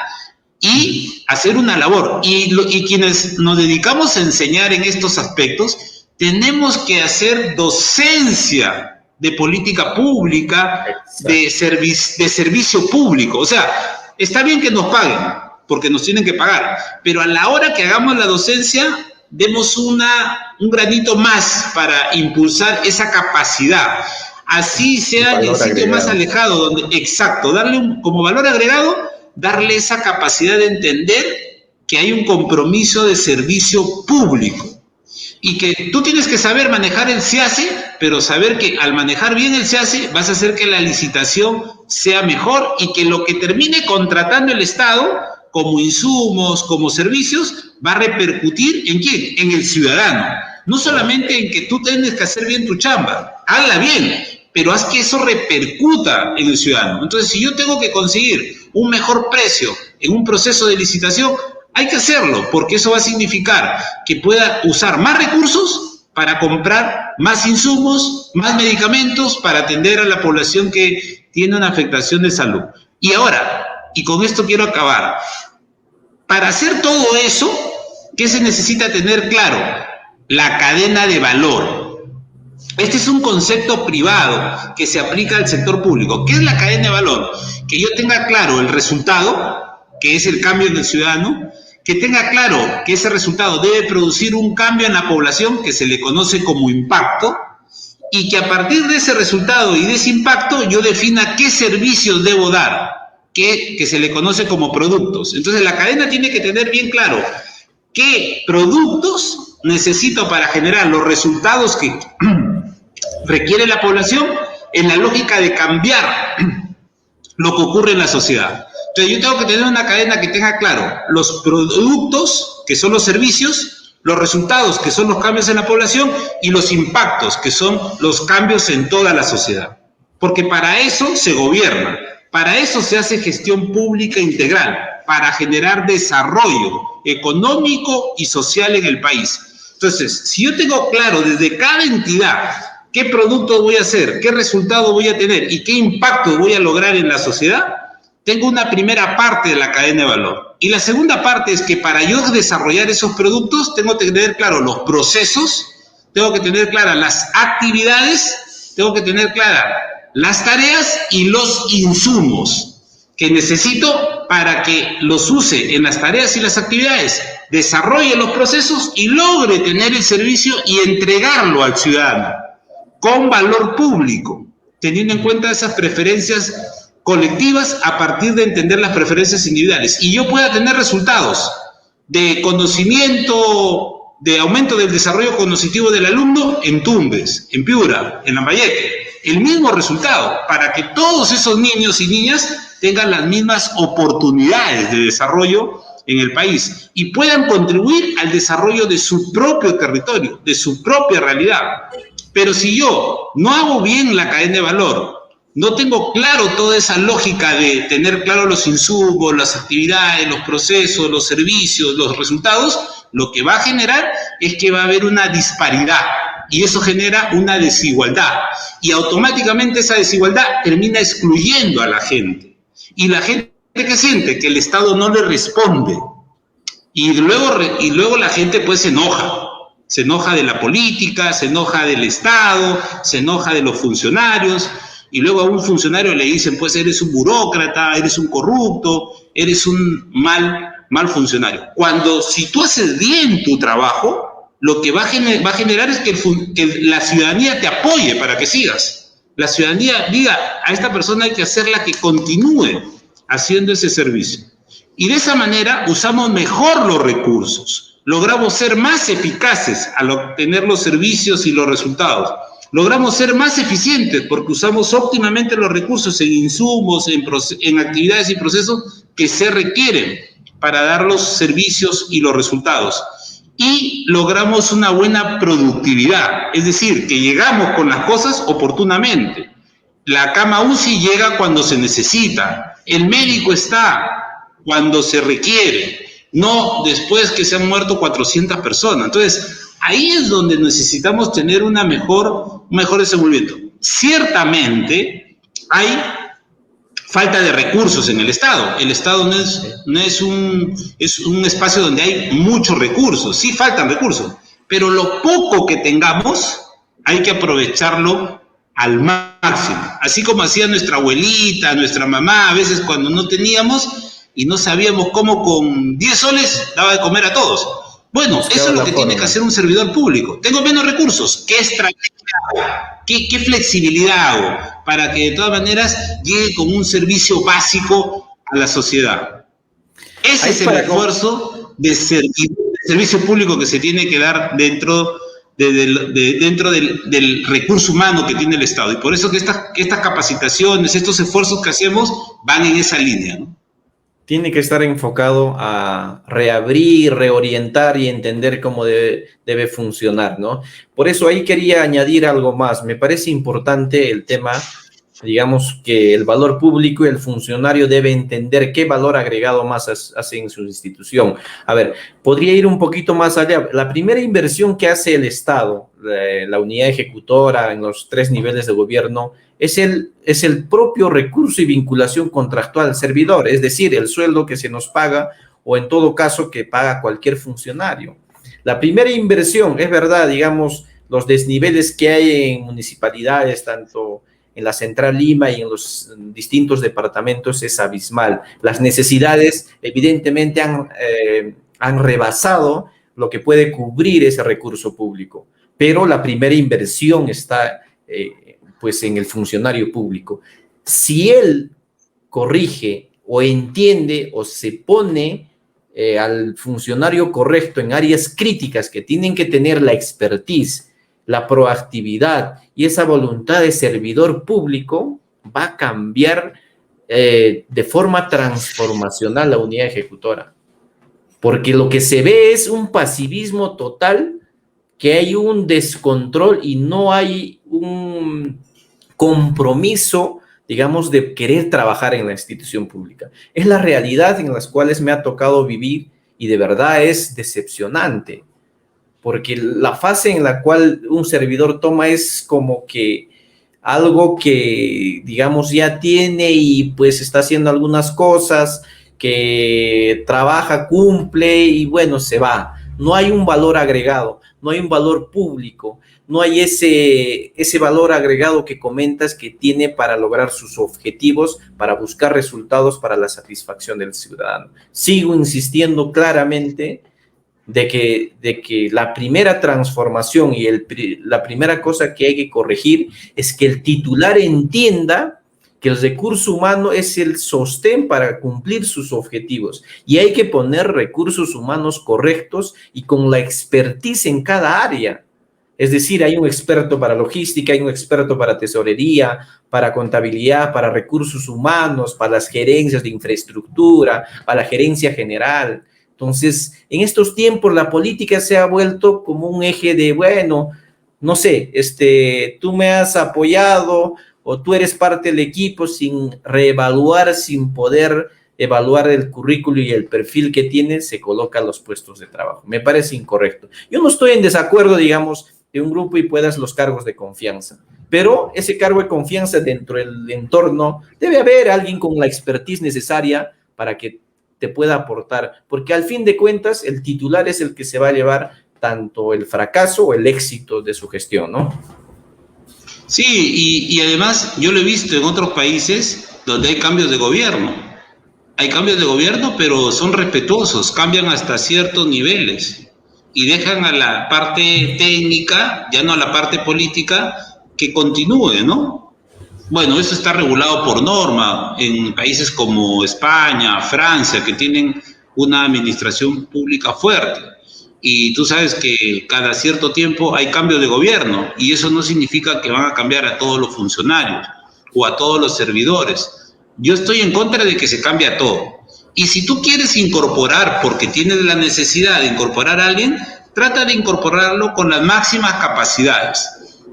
Speaker 2: Y hacer una labor. Y quienes nos dedicamos a enseñar en estos aspectos, tenemos que hacer docencia de política pública, de servicio público. O sea, Está bien que nos paguen, porque nos tienen que pagar, pero a la hora que hagamos la docencia, demos un granito más para impulsar esa capacidad. Así sea en el sitio más alejado, donde, exacto, darle como valor agregado, darle esa capacidad de entender que hay un compromiso de servicio público y que tú tienes que saber manejar el SEACE, pero saber que al manejar bien el SEACE vas a hacer que la licitación sea mejor y que lo que termine contratando el Estado como insumos, como servicios, va a repercutir ¿en quién? En el ciudadano. No solamente en que tú tienes que hacer bien tu chamba, hazla bien, pero haz que eso repercuta en el ciudadano. Entonces, si yo tengo que conseguir un mejor precio en un proceso de licitación, hay que hacerlo, porque eso va a significar que pueda usar más recursos para comprar más insumos, más medicamentos, para atender a la población que tiene una afectación de salud. Y ahora, y con esto quiero acabar, para hacer todo eso, ¿qué se necesita tener claro? La cadena de valor. Este es un concepto privado que se aplica al sector público. ¿Qué es la cadena de valor? Que yo tenga claro el resultado, que es el cambio en el ciudadano, que tenga claro que ese resultado debe producir un cambio en la población que se le conoce como impacto, y que a partir de ese resultado y de ese impacto yo defina qué servicios debo dar, que se le conoce como productos. Entonces la cadena tiene que tener bien claro qué productos necesito para generar los resultados que requiere la población en la lógica de cambiar lo que ocurre en la sociedad. Entonces yo tengo que tener una cadena que tenga claro los productos, que son los servicios, los resultados, que son los cambios en la población, y los impactos, que son los cambios en toda la sociedad. Porque para eso se gobierna, para eso se hace gestión pública integral, para generar desarrollo económico y social en el país. Entonces, si yo tengo claro desde cada entidad qué producto voy a hacer, qué resultado voy a tener y qué impacto voy a lograr en la sociedad, tengo una primera parte de la cadena de valor. Y la segunda parte es que para yo desarrollar esos productos tengo que tener claro los procesos, tengo que tener claras las actividades, tengo que tener claras las tareas y los insumos que necesito para que los use en las tareas y las actividades, desarrolle los procesos y logre tener el servicio y entregarlo al ciudadano con valor público, teniendo en cuenta esas preferencias colectivas a partir de entender las preferencias individuales. Y yo pueda tener resultados de conocimiento, de aumento del desarrollo cognitivo del alumno en Tumbes, en Piura, en Lambayeque. El mismo resultado, para que todos esos niños y niñas tengan las mismas oportunidades de desarrollo en el país y puedan contribuir al desarrollo de su propio territorio, de su propia realidad. Pero si yo no hago bien la cadena de valor, no tengo claro toda esa lógica de tener claro los insumos, las actividades, los procesos, los servicios, los resultados, lo que va a generar es que va a haber una disparidad y eso genera una desigualdad. Y automáticamente esa desigualdad termina excluyendo a la gente. Y la gente que siente que el Estado no le responde. Y luego la gente pues se enoja de la política, se enoja del Estado, se enoja de los funcionarios. Y luego a un funcionario le dicen, pues eres un burócrata, eres un corrupto, eres un mal funcionario. Cuando si tú haces bien tu trabajo, lo que va a generar es que la ciudadanía te apoye para que sigas. La ciudadanía diga, a esta persona hay que hacerla que continúe haciendo ese servicio. Y de esa manera usamos mejor los recursos, logramos ser más eficaces al obtener los servicios y los resultados. Logramos ser más eficientes porque usamos óptimamente los recursos en insumos, en actividades y procesos que se requieren para dar los servicios y los resultados. Y logramos una buena productividad, es decir, que llegamos con las cosas oportunamente. La cama UCI llega cuando se necesita, el médico está cuando se requiere, no después que se han muerto 400 personas. Entonces, ahí es donde necesitamos tener un mejor desenvolvimiento. Ciertamente hay falta de recursos en el Estado. El Estado no es un espacio donde hay muchos recursos. Sí faltan recursos, pero lo poco que tengamos hay que aprovecharlo al máximo. Así como hacía nuestra abuelita, nuestra mamá, a veces cuando no teníamos, y no sabíamos cómo con 10 soles daba de comer a todos. Bueno, eso es lo que tiene que hacer un servidor público. Tengo menos recursos. ¿Qué estrategia hago? ¿Qué flexibilidad hago? Para que de todas maneras llegue como un servicio básico a la sociedad. Ese es el esfuerzo de servicio público que se tiene que dar dentro del recurso humano que tiene el Estado. Y por eso que estas capacitaciones, estos esfuerzos que hacemos van en esa línea, ¿no?
Speaker 1: Tiene que estar enfocado a reabrir, reorientar y entender cómo debe funcionar, ¿no? Por eso ahí quería añadir algo más. Me parece importante el tema, digamos, que el valor público y el funcionario debe entender qué valor agregado más hace en su institución. A ver, podría ir un poquito más allá. La primera inversión que hace el Estado, la unidad ejecutora en los 3 niveles de gobierno, es el propio recurso y vinculación contractual al servidor, es decir, el sueldo que se nos paga o en todo caso que paga cualquier funcionario. La primera inversión, es verdad, digamos, los desniveles que hay en municipalidades, tanto en la Central Lima y en los distintos departamentos es abismal. Las necesidades evidentemente han rebasado lo que puede cubrir ese recurso público, pero la primera inversión está pues en el funcionario público. Si él corrige o entiende o se pone al funcionario correcto en áreas críticas que tienen que tener la expertise, la proactividad y esa voluntad de servidor público, va a cambiar de forma transformacional la unidad ejecutora. Porque lo que se ve es un pasivismo total, que hay un descontrol y no hay un compromiso, digamos, de querer trabajar en la institución pública. Es la realidad en las cuales me ha tocado vivir y de verdad es decepcionante, porque la fase en la cual un servidor toma es como que algo que, digamos, ya tiene y pues está haciendo algunas cosas, que trabaja, cumple y bueno, se va. No hay un valor agregado, no hay un valor público, no hay ese valor agregado que comentas que tiene para lograr sus objetivos, para buscar resultados para la satisfacción del ciudadano. Sigo insistiendo claramente de que la primera transformación y la primera cosa que hay que corregir es que el titular entienda que el recurso humano es el sostén para cumplir sus objetivos y hay que poner recursos humanos correctos y con la expertise en cada área. Es decir, hay un experto para logística, hay un experto para tesorería, para contabilidad, para recursos humanos, para las gerencias de infraestructura, para la gerencia general. Entonces, en estos tiempos la política se ha vuelto como un eje de, bueno, no sé, tú me has apoyado o tú eres parte del equipo sin reevaluar, sin poder evaluar el currículo y el perfil que tiene, se coloca a los puestos de trabajo. Me parece incorrecto. Yo no estoy en desacuerdo, digamos, de un grupo y puedas los cargos de confianza, pero ese cargo de confianza dentro del entorno debe haber alguien con la expertise necesaria para que te pueda aportar, porque al fin de cuentas el titular es el que se va a llevar tanto el fracaso o el éxito de su gestión, ¿no?
Speaker 2: Sí, y además yo lo he visto en otros países donde hay cambios de gobierno. Hay cambios de gobierno, pero son respetuosos, cambian hasta ciertos niveles y dejan a la parte técnica, ya no a la parte política, que continúe, ¿no? Bueno, eso está regulado por norma en países como España, Francia, que tienen una administración pública fuerte. Y tú sabes que cada cierto tiempo hay cambio de gobierno y eso no significa que van a cambiar a todos los funcionarios o a todos los servidores. Yo estoy en contra de que se cambie a todo. Y si tú quieres incorporar, porque tienes la necesidad de incorporar a alguien, trata de incorporarlo con las máximas capacidades.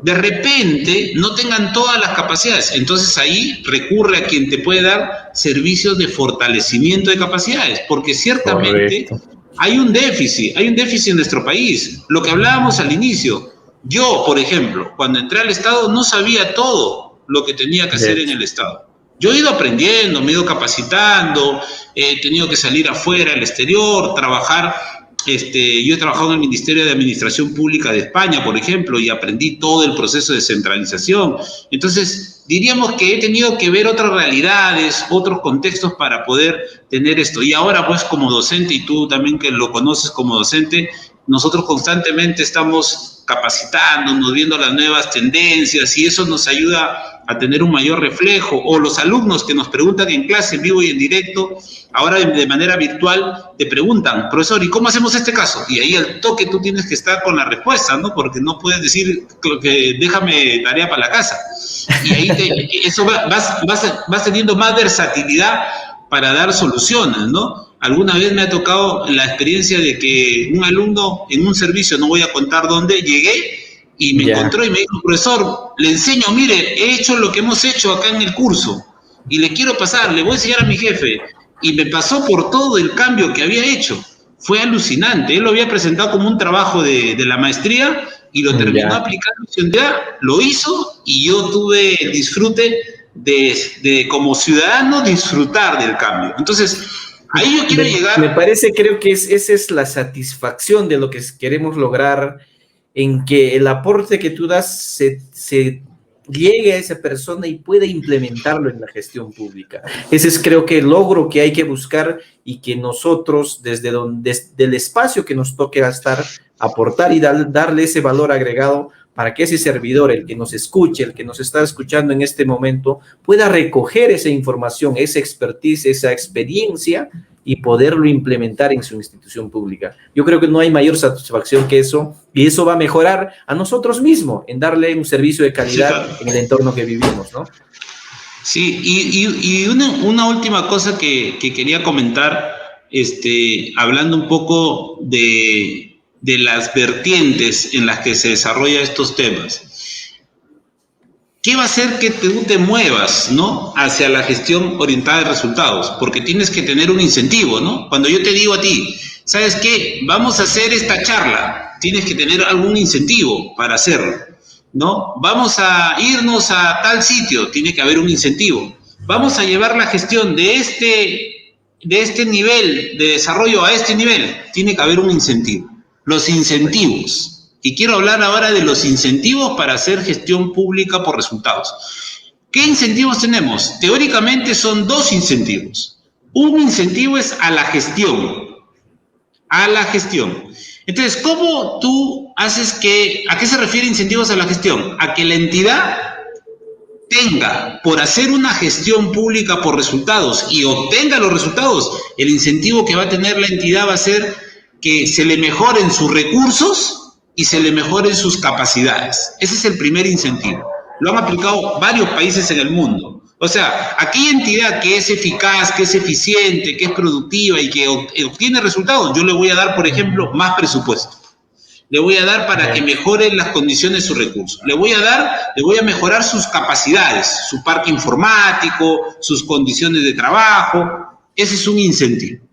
Speaker 2: De repente no tengan todas las capacidades, entonces ahí recurre a quien te puede dar servicios de fortalecimiento de capacidades, porque ciertamente hay un déficit en nuestro país. Lo que hablábamos al inicio, yo, por ejemplo, cuando entré al Estado no sabía todo lo que tenía que hacer en el Estado. Yo he ido aprendiendo, me he ido capacitando, he tenido que salir afuera, al exterior, trabajar. Yo he trabajado en el Ministerio de Administración Pública de España, por ejemplo, y aprendí todo el proceso de centralización. Entonces, diríamos que he tenido que ver otras realidades, otros contextos para poder tener esto. Y ahora, pues, como docente, y tú también que lo conoces como docente, nosotros constantemente estamos capacitándonos, viendo las nuevas tendencias, y eso nos ayuda a tener un mayor reflejo. O los alumnos que nos preguntan en clase, en vivo y en directo, ahora de manera virtual, te preguntan, profesor, ¿y cómo hacemos este caso? Y ahí al toque tú tienes que estar con la respuesta, ¿no? Porque no puedes decir que déjame tarea para la casa. Y ahí eso vas teniendo más versatilidad para dar soluciones, ¿no? Alguna vez me ha tocado la experiencia de que un alumno en un servicio, no voy a contar dónde, llegué y me encontró y me dijo, profesor, le enseño, mire, he hecho lo que hemos hecho acá en el curso y le quiero pasar, le voy a enseñar a mi jefe. Y me pasó por todo el cambio que había hecho. Fue alucinante. Él lo había presentado como un trabajo de la maestría y lo terminó aplicando en un día, lo hizo, y yo tuve el disfrute de como ciudadano disfrutar del cambio. Entonces, ahí yo quiero llegar.
Speaker 1: Me parece, creo que esa es la satisfacción de lo que queremos lograr, en que el aporte que tú das se llegue a esa persona y pueda implementarlo en la gestión pública. Ese es, creo que, el logro que hay que buscar, y que nosotros, desde el espacio que nos toque estar, aportar y darle ese valor agregado para que ese servidor, el que nos escuche, el que nos está escuchando en este momento, pueda recoger esa información, esa expertise, esa experiencia, y poderlo implementar en su institución pública. Yo creo que no hay mayor satisfacción que eso, y eso va a mejorar a nosotros mismos en darle un servicio de calidad, sí, claro, en el entorno que vivimos, ¿no?
Speaker 2: Sí, y una última cosa que quería comentar, hablando un poco de las vertientes en las que se desarrollan estos temas. ¿Qué va a hacer que tú te muevas, ¿no?, hacia la gestión orientada a resultados? Porque tienes que tener un incentivo, ¿no? Cuando yo te digo a ti, ¿sabes qué? Vamos a hacer esta charla. Tienes que tener algún incentivo para hacerlo, ¿no? Vamos a irnos a tal sitio. Tiene que haber un incentivo. Vamos a llevar la gestión de este nivel de desarrollo a este nivel. Tiene que haber un incentivo. Los incentivos. Y quiero hablar ahora de los incentivos para hacer gestión pública por resultados. ¿Qué incentivos tenemos? Teóricamente son dos incentivos. Un incentivo es a la gestión. A la gestión. Entonces, ¿cómo tú haces a qué se refiere incentivos a la gestión? A que la entidad tenga, por hacer una gestión pública por resultados y obtenga los resultados, el incentivo que va a tener la entidad va a ser que se le mejoren sus recursos y se le mejoren sus capacidades. Ese es el primer incentivo. Lo han aplicado varios países en el mundo. O sea, aquella entidad que es eficaz, que es eficiente, que es productiva y que obtiene resultados, yo le voy a dar, por ejemplo, más presupuesto. Le voy a dar para que mejore las condiciones de sus recursos. Le voy a mejorar sus capacidades, su parque informático, sus condiciones de trabajo. Ese es un incentivo.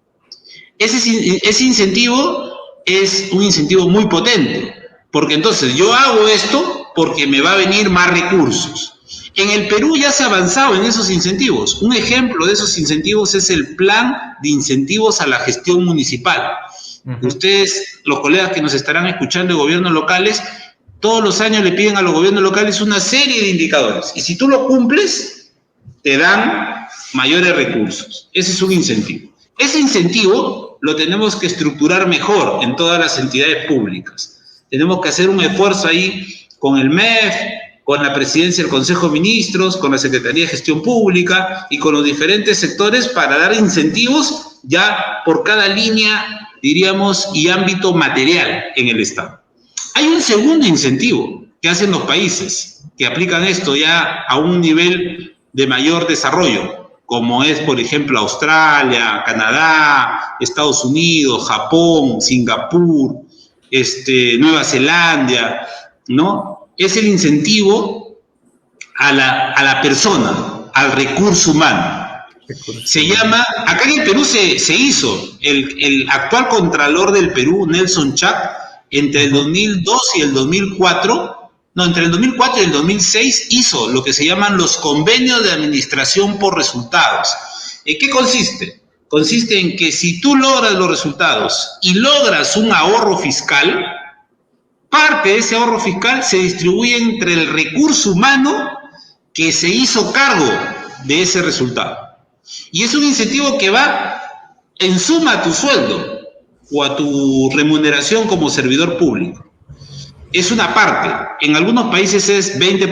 Speaker 2: Ese incentivo es un incentivo muy potente, porque entonces yo hago esto porque me va a venir más recursos. En el Perú ya se ha avanzado en esos incentivos. Un ejemplo de esos incentivos es el Plan de Incentivos a la Gestión Municipal. Ustedes, los colegas que nos estarán escuchando de gobiernos locales, todos los años le piden a los gobiernos locales una serie de indicadores, y si tú lo cumples, te dan mayores recursos. Ese es un incentivo. Ese incentivo lo tenemos que estructurar mejor en todas las entidades públicas. Tenemos que hacer un esfuerzo ahí con el MEF, con la Presidencia del Consejo de Ministros, con la Secretaría de Gestión Pública y con los diferentes sectores para dar incentivos ya por cada línea, diríamos, y ámbito material en el Estado. Hay un segundo incentivo que hacen los países que aplican esto ya a un nivel de mayor desarrollo, como es, por ejemplo, Australia, Canadá, Estados Unidos, Japón, Singapur, Nueva Zelanda, ¿no? Es el incentivo a la persona, al recurso humano. Se llama, acá en el Perú se hizo, el actual contralor del Perú, Nelson Chac, entre el 2002 y el 2004, entre el 2004 y el 2006 hizo lo que se llaman los convenios de administración por resultados. ¿En qué consiste? Consiste en que si tú logras los resultados y logras un ahorro fiscal, parte de ese ahorro fiscal se distribuye entre el recurso humano que se hizo cargo de ese resultado. Y es un incentivo que va en suma a tu sueldo o a tu remuneración como servidor público. Es una parte. En algunos países es 20%,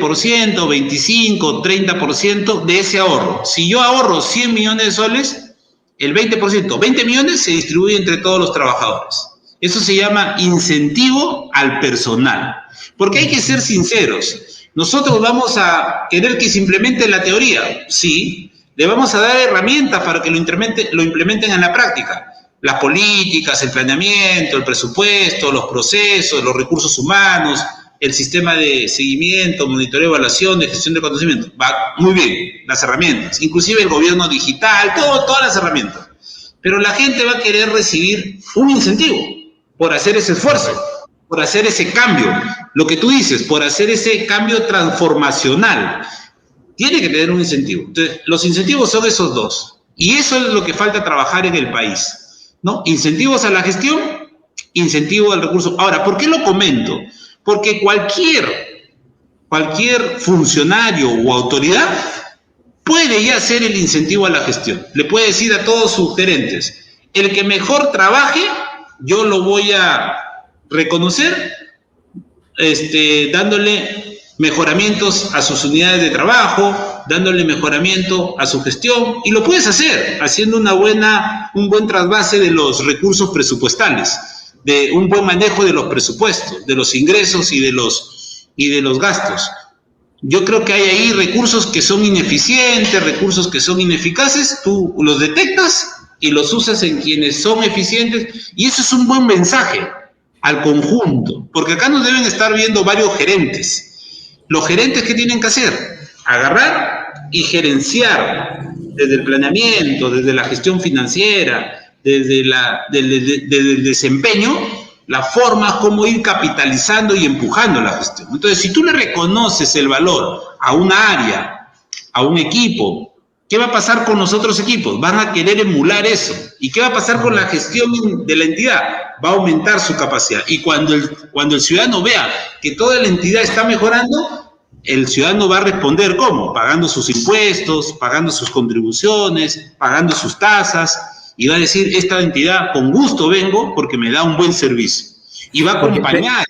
Speaker 2: 25%, 30% de ese ahorro. Si yo ahorro 100 millones de soles, el 20%, 20 millones se distribuye entre todos los trabajadores. Eso se llama incentivo al personal. Porque hay que ser sinceros. Nosotros vamos a querer que se implemente la teoría, sí. Le vamos a dar herramientas para que lo implementen en la práctica. Las políticas, el planeamiento, el presupuesto, los procesos, los recursos humanos, el sistema de seguimiento, monitoreo, evaluación, de gestión de conocimiento. Va muy bien, las herramientas, inclusive el gobierno digital, todas las herramientas. Pero la gente va a querer recibir un incentivo por hacer ese esfuerzo, por hacer ese cambio. Lo que tú dices, por hacer ese cambio transformacional. Tiene que tener un incentivo. Entonces, los incentivos son esos dos. Y eso es lo que falta trabajar en el país, ¿no? Incentivos a la gestión, incentivo al recurso. Ahora, ¿por qué lo comento? Porque cualquier funcionario o autoridad puede ya hacer el incentivo a la gestión. Le puede decir a todos sus gerentes, el que mejor trabaje, yo lo voy a reconocer dándole mejoramientos a sus unidades de trabajo, dándole mejoramiento a su gestión, y lo puedes hacer haciendo un buen trasvase de los recursos presupuestales, de un buen manejo de los presupuestos, de los ingresos y de los gastos. Yo creo que hay ahí recursos que son ineficientes, recursos que son ineficaces, tú los detectas y los usas en quienes son eficientes, y eso es un buen mensaje al conjunto, porque acá nos deben estar viendo varios gerentes. Los gerentes, ¿qué tienen que hacer? Agarrar y gerenciar desde el planeamiento, desde la gestión financiera, desde el desempeño, las formas como ir capitalizando y empujando la gestión. Entonces, si tú le reconoces el valor a una área, a un equipo, ¿qué va a pasar con los otros equipos? Van a querer emular eso. ¿Y qué va a pasar con la gestión de la entidad? Va a aumentar su capacidad. Y cuando el ciudadano vea que toda la entidad está mejorando, el ciudadano va a responder ¿cómo? Pagando sus impuestos, pagando sus contribuciones, pagando sus tasas, y va a decir, esta entidad con gusto vengo porque me da un buen servicio. Y va a acompañar.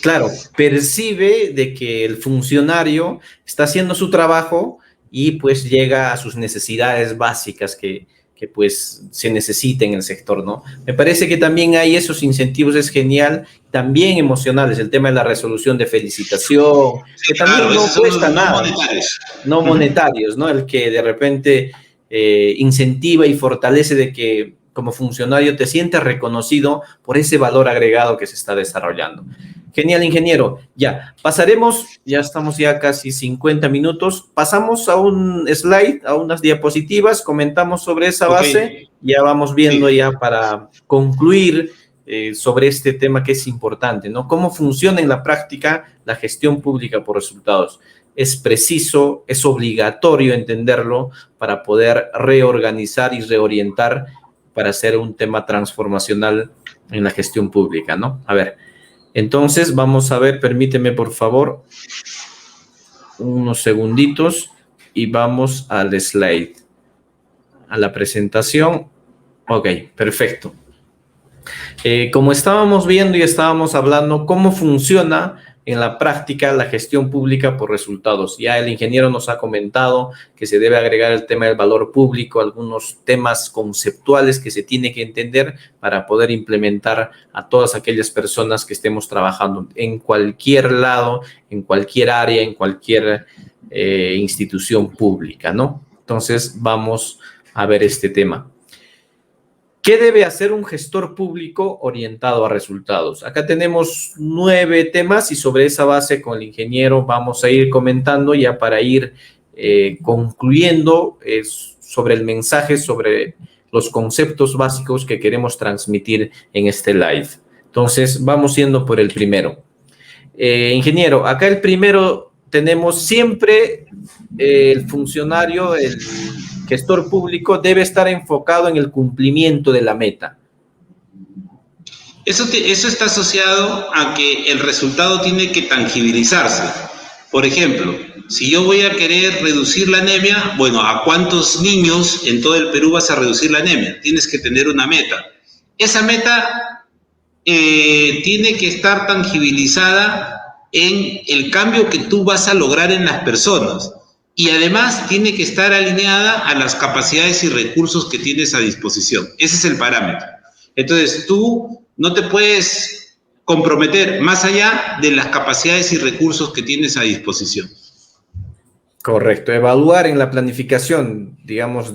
Speaker 1: Claro, percibe de que el funcionario está haciendo su trabajo y pues llega a sus necesidades básicas que pues se necesita en el sector, ¿no? Me parece que también hay esos incentivos, es genial, también emocionales, el tema de la resolución de felicitación,
Speaker 2: sí,
Speaker 1: que también
Speaker 2: claro,
Speaker 1: no cuesta
Speaker 2: no
Speaker 1: nada,
Speaker 2: monetarios.
Speaker 1: no monetarios, ¿no? El que de repente incentiva y fortalece de que como funcionario te sientas reconocido por ese valor agregado que se está desarrollando. Genial, ingeniero. Ya, pasaremos, ya estamos ya casi 50 minutos, pasamos a un slide, a unas diapositivas, comentamos sobre esa base, ya vamos viendo ya para concluir sobre este tema que es importante, ¿no? ¿Cómo funciona en la práctica la gestión pública por resultados? Es preciso, es obligatorio entenderlo para poder reorganizar y reorientar para hacer un tema transformacional en la gestión pública, ¿no? A ver, entonces vamos a ver, permíteme por favor unos segunditos y vamos al slide, a la presentación. Ok, perfecto. Como estábamos viendo y estábamos hablando, ¿cómo funciona en la práctica la gestión pública por resultados? Ya el ingeniero nos ha comentado que se debe agregar el tema del valor público, algunos temas conceptuales que se tiene que entender para poder implementar a todas aquellas personas que estemos trabajando en cualquier lado, en cualquier área, en cualquier institución pública, ¿no? Entonces, vamos a ver este tema. ¿Qué debe hacer un gestor público orientado a resultados? Acá tenemos 9 temas y sobre esa base con el ingeniero vamos a ir comentando ya para ir concluyendo sobre el mensaje, sobre los conceptos básicos que queremos transmitir en este live. Entonces, vamos yendo por el primero. Ingeniero, acá el primero tenemos siempre el funcionario, el gestor público debe estar enfocado en el cumplimiento de la meta.
Speaker 2: Eso está asociado a que el resultado tiene que tangibilizarse. Por ejemplo, si yo voy a querer reducir la anemia, bueno, ¿a cuántos niños en todo el Perú vas a reducir la anemia? Tienes que tener una meta. Esa meta tiene que estar tangibilizada en el cambio que tú vas a lograr en las personas. Y además tiene que estar alineada a las capacidades y recursos que tienes a disposición. Ese es el parámetro. Entonces, tú no te puedes comprometer más allá de las capacidades y recursos que tienes a disposición.
Speaker 1: Correcto. Evaluar en la planificación, digamos,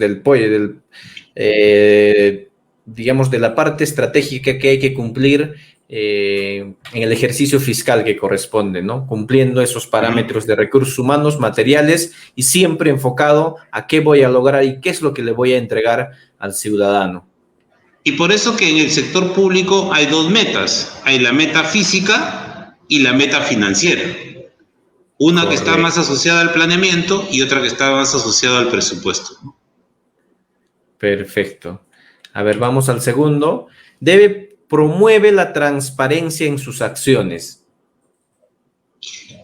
Speaker 1: digamos, de la parte estratégica que hay que cumplir en el ejercicio fiscal que corresponde, ¿no? Cumpliendo esos parámetros de recursos humanos, materiales y siempre enfocado a qué voy a lograr y qué es lo que le voy a entregar al ciudadano.
Speaker 2: Y por eso que en el sector público hay dos metas. Hay la meta física y la meta financiera. Una Correcto. Que está más asociada al planeamiento y otra que está más asociada al presupuesto.
Speaker 1: Perfecto. A ver, vamos al segundo. Promueve la transparencia en sus acciones.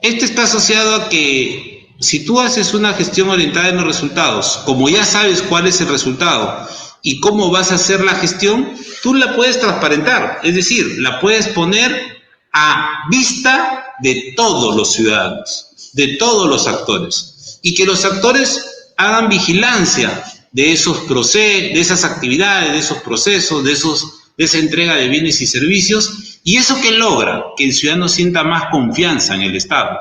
Speaker 2: Este está asociado a que si tú haces una gestión orientada en los resultados, como ya sabes cuál es el resultado y cómo vas a hacer la gestión, tú la puedes transparentar, es decir, la puedes poner a vista de todos los ciudadanos, de todos los actores, y que los actores hagan vigilancia de esos procesos, de esas actividades, de esos procesos, de esa entrega de bienes y servicios. ¿Y eso qué logra? Que el ciudadano sienta más confianza en el Estado.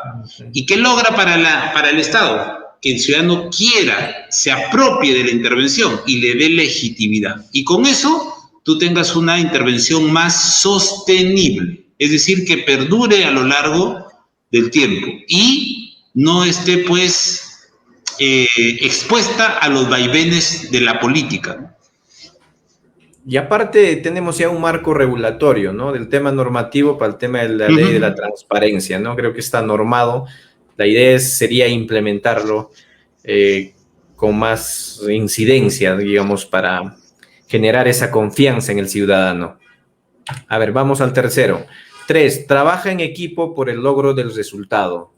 Speaker 2: ¿Y qué logra para el Estado? Que el ciudadano quiera, se apropie de la intervención y le dé legitimidad. Y con eso tú tengas una intervención más sostenible, es decir, que perdure a lo largo del tiempo y no esté, pues, expuesta a los vaivenes de la política.
Speaker 1: Y aparte tenemos ya un marco regulatorio, ¿no? Del tema normativo para el tema de la ley de la transparencia, ¿no? Creo que está normado. La idea sería implementarlo con más incidencia, digamos, para generar esa confianza en el ciudadano. A ver, vamos al tercero. 3, trabaja en equipo por el logro del resultado.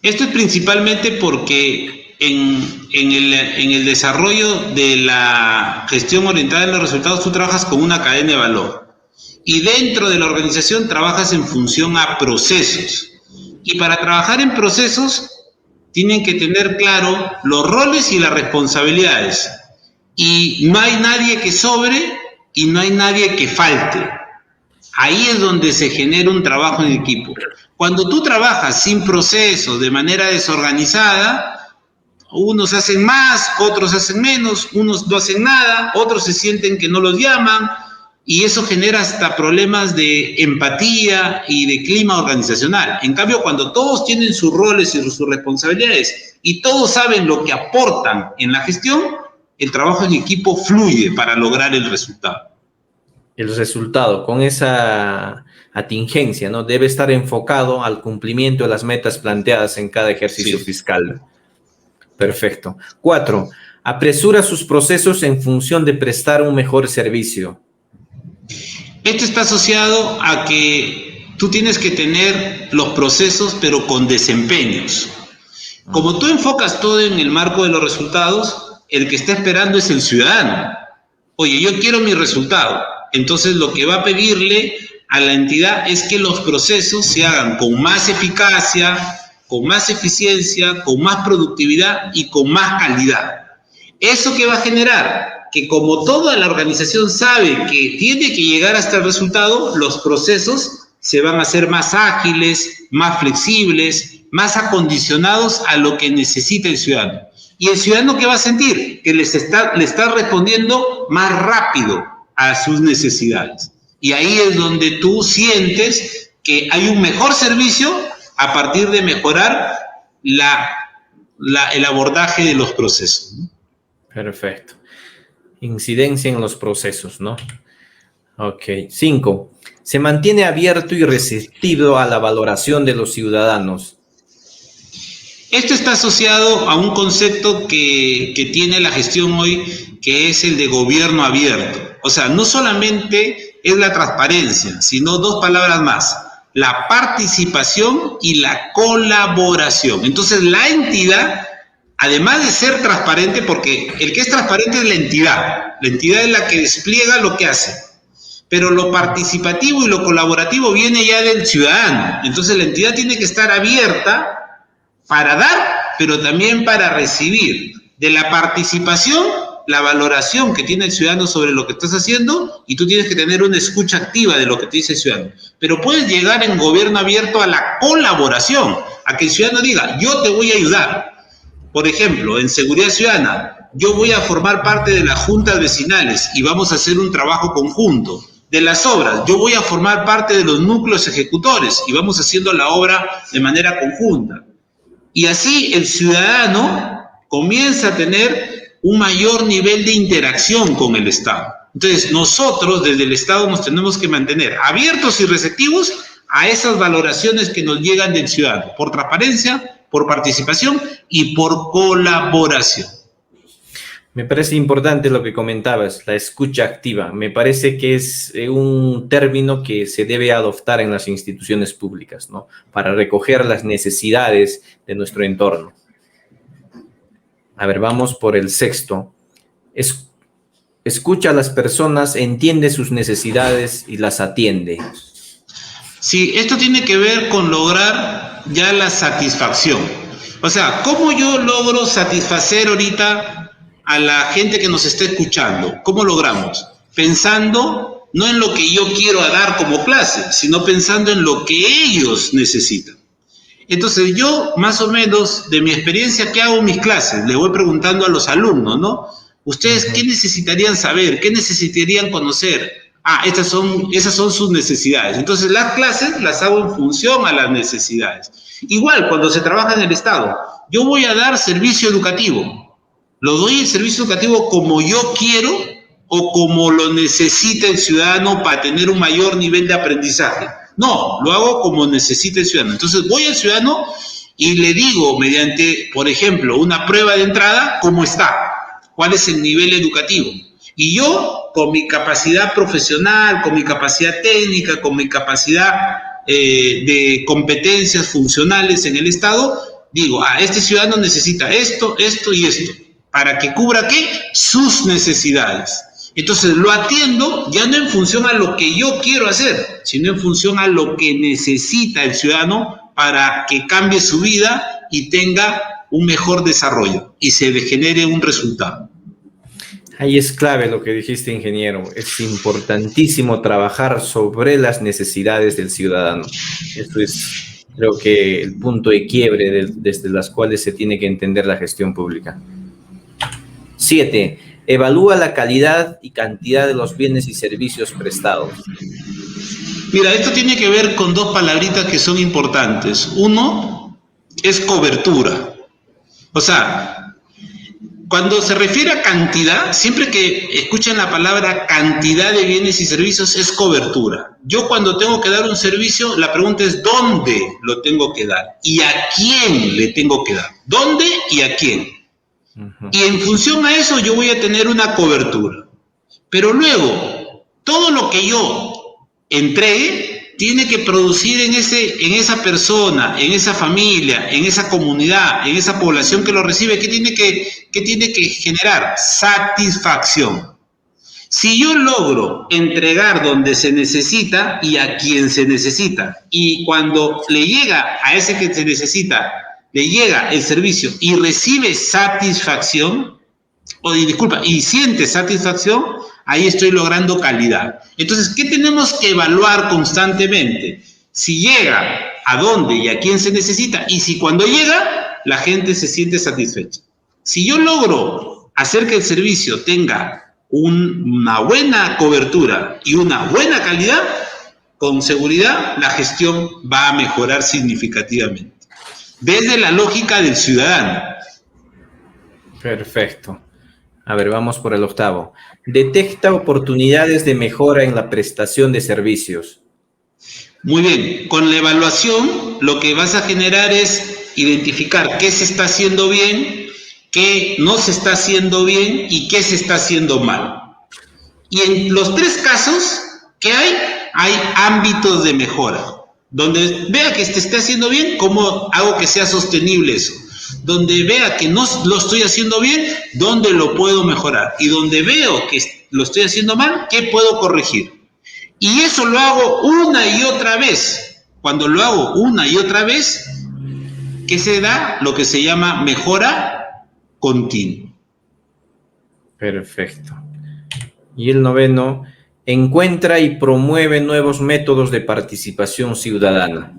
Speaker 2: Esto es principalmente porque en el desarrollo de la gestión orientada en los resultados tú trabajas con una cadena de valor y dentro de la organización trabajas en función a procesos. Y para trabajar en procesos tienen que tener claro los roles y las responsabilidades. Y no hay nadie que sobre y no hay nadie que falte. Ahí es donde se genera un trabajo en equipo. Cuando tú trabajas sin procesos, de manera desorganizada, unos hacen más, otros hacen menos, unos no hacen nada, otros se sienten que no los llaman, y eso genera hasta problemas de empatía y de clima organizacional. En cambio, cuando todos tienen sus roles y sus responsabilidades y todos saben lo que aportan en la gestión, el trabajo en equipo fluye para lograr el resultado.
Speaker 1: El resultado, con esa atingencia, ¿no? Debe estar enfocado al cumplimiento de las metas planteadas en cada ejercicio fiscal. Perfecto. 4, apresura sus procesos en función de prestar un mejor servicio.
Speaker 2: Esto está asociado a que tú tienes que tener los procesos, pero con desempeños. Como tú enfocas todo en el marco de los resultados, el que está esperando es el ciudadano. Oye, yo quiero mi resultado. Entonces, lo que va a pedirle a la entidad es que los procesos se hagan con más eficacia, con más eficiencia, con más productividad y con más calidad. ¿Eso qué va a generar? Que como toda la organización sabe que tiene que llegar hasta el resultado, los procesos se van a hacer más ágiles, más flexibles, más acondicionados a lo que necesita el ciudadano. ¿Y el ciudadano qué va a sentir? Que le está respondiendo más rápido a sus necesidades. Y ahí es donde tú sientes que hay un mejor servicio a partir de mejorar el abordaje de los procesos, ¿no?
Speaker 1: Perfecto. Incidencia en los procesos, ¿no? Ok. 5. Se mantiene abierto y receptivo a la valoración de los ciudadanos.
Speaker 2: Esto está asociado a un concepto que tiene la gestión hoy, que es el de gobierno abierto. O sea, no solamente es la transparencia, sino dos palabras más, la participación y la colaboración. Entonces, la entidad, además de ser transparente, porque el que es transparente es la entidad es la que despliega lo que hace, pero lo participativo y lo colaborativo viene ya del ciudadano. Entonces, la entidad tiene que estar abierta para dar, pero también para recibir. De la participación, la valoración que tiene el ciudadano sobre lo que estás haciendo, y tú tienes que tener una escucha activa de lo que te dice el ciudadano. Pero puedes llegar en gobierno abierto a la colaboración, a que el ciudadano diga, yo te voy a ayudar. Por ejemplo, en seguridad ciudadana, yo voy a formar parte de las juntas vecinales y vamos a hacer un trabajo conjunto. De las obras, yo voy a formar parte de los núcleos ejecutores y vamos haciendo la obra de manera conjunta. Y así el ciudadano comienza a tener un mayor nivel de interacción con el Estado. Entonces, nosotros desde el Estado nos tenemos que mantener abiertos y receptivos a esas valoraciones que nos llegan del ciudadano, por transparencia, por participación y por colaboración.
Speaker 1: Me parece importante lo que comentabas, la escucha activa. Me parece que es un término que se debe adoptar en las instituciones públicas, ¿no? Para recoger las necesidades de nuestro entorno. A ver, vamos por el sexto. Escucha a las personas, entiende sus necesidades y las atiende.
Speaker 2: Sí, esto tiene que ver con lograr ya la satisfacción. O sea, ¿cómo yo logro satisfacer ahorita a la gente que nos está escuchando? ¿Cómo logramos? Pensando no en lo que yo quiero dar como clase, sino pensando en lo que ellos necesitan. Entonces yo, más o menos, de mi experiencia que hago en mis clases, le voy preguntando a los alumnos, ¿no? ¿Ustedes qué necesitarían saber? ¿Qué necesitarían conocer? Esas son sus necesidades. Entonces las clases las hago en función a las necesidades. Igual, cuando se trabaja en el Estado, yo voy a dar servicio educativo. Lo doy el servicio educativo como yo quiero o como lo necesita el ciudadano para tener un mayor nivel de aprendizaje. No, lo hago como necesita el ciudadano. Entonces voy al ciudadano y le digo mediante, por ejemplo, una prueba de entrada, ¿cómo está? ¿Cuál es el nivel educativo? Y yo, con mi capacidad profesional, con mi capacidad técnica, con mi capacidad de competencias funcionales en el Estado, digo, este ciudadano necesita esto, esto y esto, para que cubra, ¿qué? Sus necesidades. Entonces lo atiendo ya no en función a lo que yo quiero hacer, sino en función a lo que necesita el ciudadano para que cambie su vida y tenga un mejor desarrollo y se le genere un resultado.
Speaker 1: Ahí es clave lo que dijiste, ingeniero. Es importantísimo trabajar sobre las necesidades del ciudadano. Esto es, creo que, el punto de quiebre desde las cuales se tiene que entender la gestión pública. 7. Evalúa la calidad y cantidad de los bienes y servicios prestados.
Speaker 2: Mira, esto tiene que ver con dos palabritas que son importantes. Uno es cobertura. O sea, cuando se refiere a cantidad, siempre que escuchan la palabra cantidad de bienes y servicios es cobertura. Yo cuando tengo que dar un servicio, la pregunta es ¿dónde lo tengo que dar? ¿Y a quién le tengo que dar? ¿Dónde y a quién? Y en función a eso yo voy a tener una cobertura. Pero luego, todo lo que yo entregue tiene que producir en esa persona, en esa familia, en esa comunidad, en esa población que lo recibe, ¿qué tiene que generar? Satisfacción. Si yo logro entregar donde se necesita y a quien se necesita, y cuando le llega a ese que se necesita, le llega el servicio y recibe satisfacción, y siente satisfacción, ahí estoy logrando calidad. Entonces, ¿qué tenemos que evaluar constantemente? Si llega a dónde y a quién se necesita, y si cuando llega, la gente se siente satisfecha. Si yo logro hacer que el servicio tenga una buena cobertura y una buena calidad, con seguridad la gestión va a mejorar significativamente. Desde la lógica del ciudadano.
Speaker 1: Perfecto. A ver, vamos por el 8. Detecta oportunidades de mejora en la prestación de servicios.
Speaker 2: Muy bien. Con la evaluación, lo que vas a generar es identificar qué se está haciendo bien, qué no se está haciendo bien y qué se está haciendo mal. Y en los 3 casos que hay ámbitos de mejora. Donde vea que se esté haciendo bien, ¿cómo hago que sea sostenible eso? Donde vea que no lo estoy haciendo bien, ¿dónde lo puedo mejorar? Y donde veo que lo estoy haciendo mal, ¿qué puedo corregir? Y eso lo hago una y otra vez. Cuando lo hago una y otra vez, ¿qué se da? Lo que se llama mejora continua.
Speaker 1: Perfecto. Y el noveno, encuentra y promueve nuevos métodos de participación ciudadana.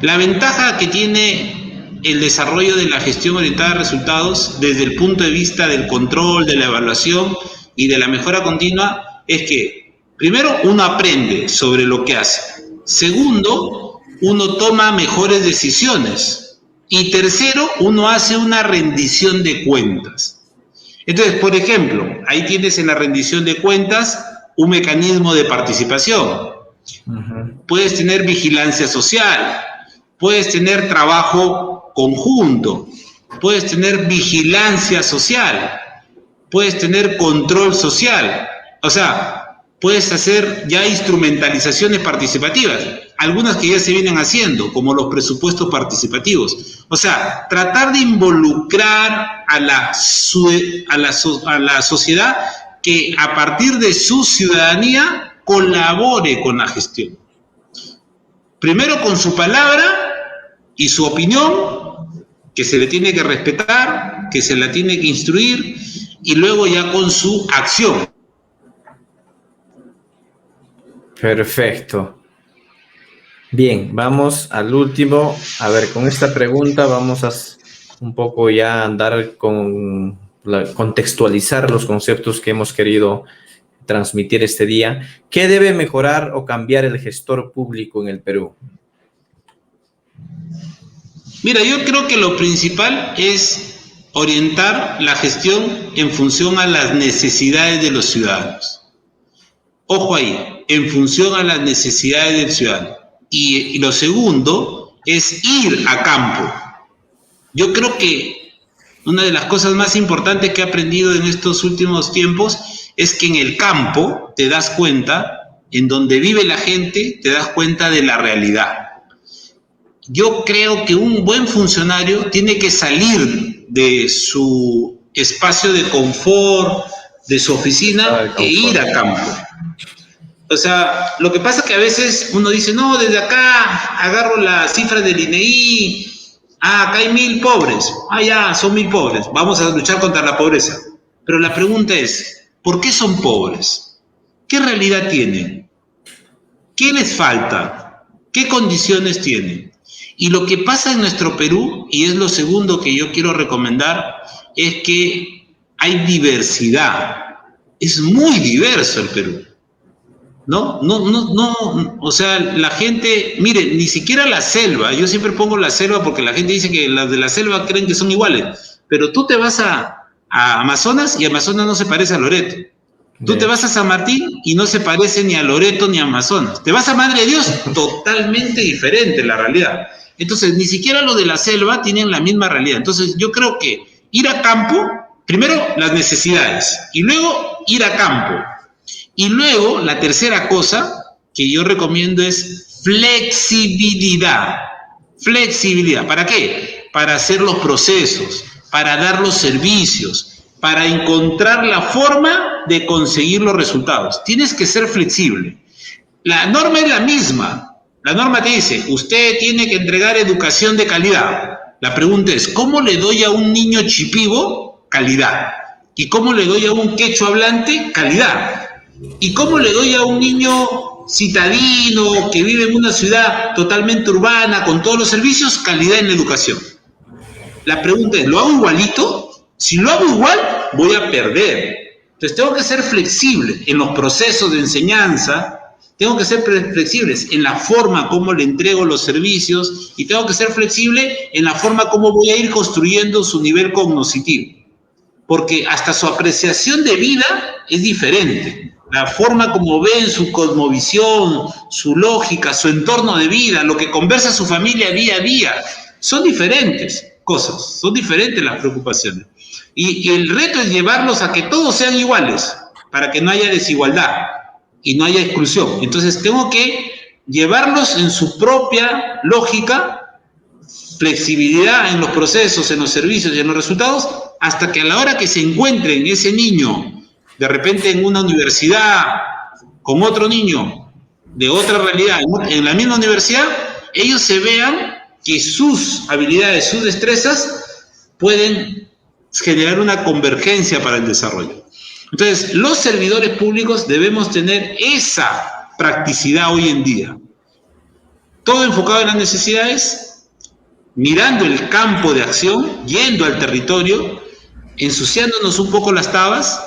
Speaker 2: La ventaja que tiene el desarrollo de la gestión orientada a resultados desde el punto de vista del control, de la evaluación y de la mejora continua es que, primero, uno aprende sobre lo que hace. Segundo, uno toma mejores decisiones. Y tercero, uno hace una rendición de cuentas. Entonces, por ejemplo, ahí tienes en la rendición de cuentas un mecanismo de participación. Puedes tener vigilancia social, puedes tener trabajo conjunto, puedes tener vigilancia social, puedes tener control social. O sea, puedes hacer ya instrumentalizaciones participativas, algunas que ya se vienen haciendo, como los presupuestos participativos. O sea, tratar de involucrar a la sociedad que a partir de su ciudadanía colabore con la gestión. Primero con su palabra y su opinión, que se le tiene que respetar, que se la tiene que instruir, y luego ya con su acción.
Speaker 1: Perfecto. Bien, vamos al último. A ver, con esta pregunta vamos a un poco ya andar con contextualizar los conceptos que hemos querido transmitir este día. ¿Qué debe mejorar o cambiar el gestor público en el Perú?
Speaker 2: Mira, yo creo que lo principal es orientar la gestión en función a las necesidades de los ciudadanos. Ojo ahí, en función a las necesidades del ciudadano. Y lo segundo es ir a campo. Yo creo que una de las cosas más importantes que he aprendido en estos últimos tiempos es que en el campo te das cuenta, en donde vive la gente, te das cuenta de la realidad. Yo creo que un buen funcionario tiene que salir de su espacio de confort, de su oficina, e ir a campo. O sea, lo que pasa es que a veces uno dice, no, desde acá agarro las cifras del INEI, acá hay 1000 pobres, ya, son 1000 pobres, vamos a luchar contra la pobreza. Pero la pregunta es, ¿por qué son pobres? ¿Qué realidad tienen? ¿Qué les falta? ¿Qué condiciones tienen? Y lo que pasa en nuestro Perú, y es lo segundo que yo quiero recomendar, es que hay diversidad. Es muy diverso el Perú. No, o sea, la gente, mire, ni siquiera la selva, yo siempre pongo la selva porque la gente dice que las de la selva creen que son iguales, pero tú te vas a Amazonas y Amazonas no se parece a Loreto. Tú te vas a San Martín y no se parece ni a Loreto ni a Amazonas. Te vas a Madre de Dios, totalmente diferente la realidad. Entonces, ni siquiera los de la selva tienen la misma realidad. Entonces, yo creo que ir a campo, primero las necesidades, y luego ir a campo. Y luego, la tercera cosa que yo recomiendo es flexibilidad. Flexibilidad. ¿Para qué? Para hacer los procesos, para dar los servicios, para encontrar la forma de conseguir los resultados. Tienes que ser flexible. La norma es la misma. La norma te dice, usted tiene que entregar educación de calidad. La pregunta es, ¿cómo le doy a un niño chipivo calidad? ¿Y cómo le doy a un quechua hablante calidad? ¿Y cómo le doy a un niño citadino que vive en una ciudad totalmente urbana con todos los servicios calidad en la educación? La pregunta es, ¿lo hago igualito? Si lo hago igual, voy a perder. Entonces tengo que ser flexible en los procesos de enseñanza, tengo que ser flexibles en la forma como le entrego los servicios y tengo que ser flexible en la forma como voy a ir construyendo su nivel cognoscitivo. Porque hasta su apreciación de vida es diferente. La forma como ven su cosmovisión, su lógica, su entorno de vida, lo que conversa su familia día a día, son diferentes cosas, son diferentes las preocupaciones. Y el reto es llevarlos a que todos sean iguales, para que no haya desigualdad y no haya exclusión. Entonces tengo que llevarlos en su propia lógica, flexibilidad en los procesos, en los servicios y en los resultados, hasta que a la hora que se encuentren ese niño, de repente en una universidad, con otro niño de otra realidad, en la misma universidad, ellos se vean que sus habilidades, sus destrezas pueden generar una convergencia para el desarrollo. Entonces, los servidores públicos debemos tener esa practicidad hoy en día. Todo enfocado en las necesidades, mirando el campo de acción, yendo al territorio, ensuciándonos un poco las tabas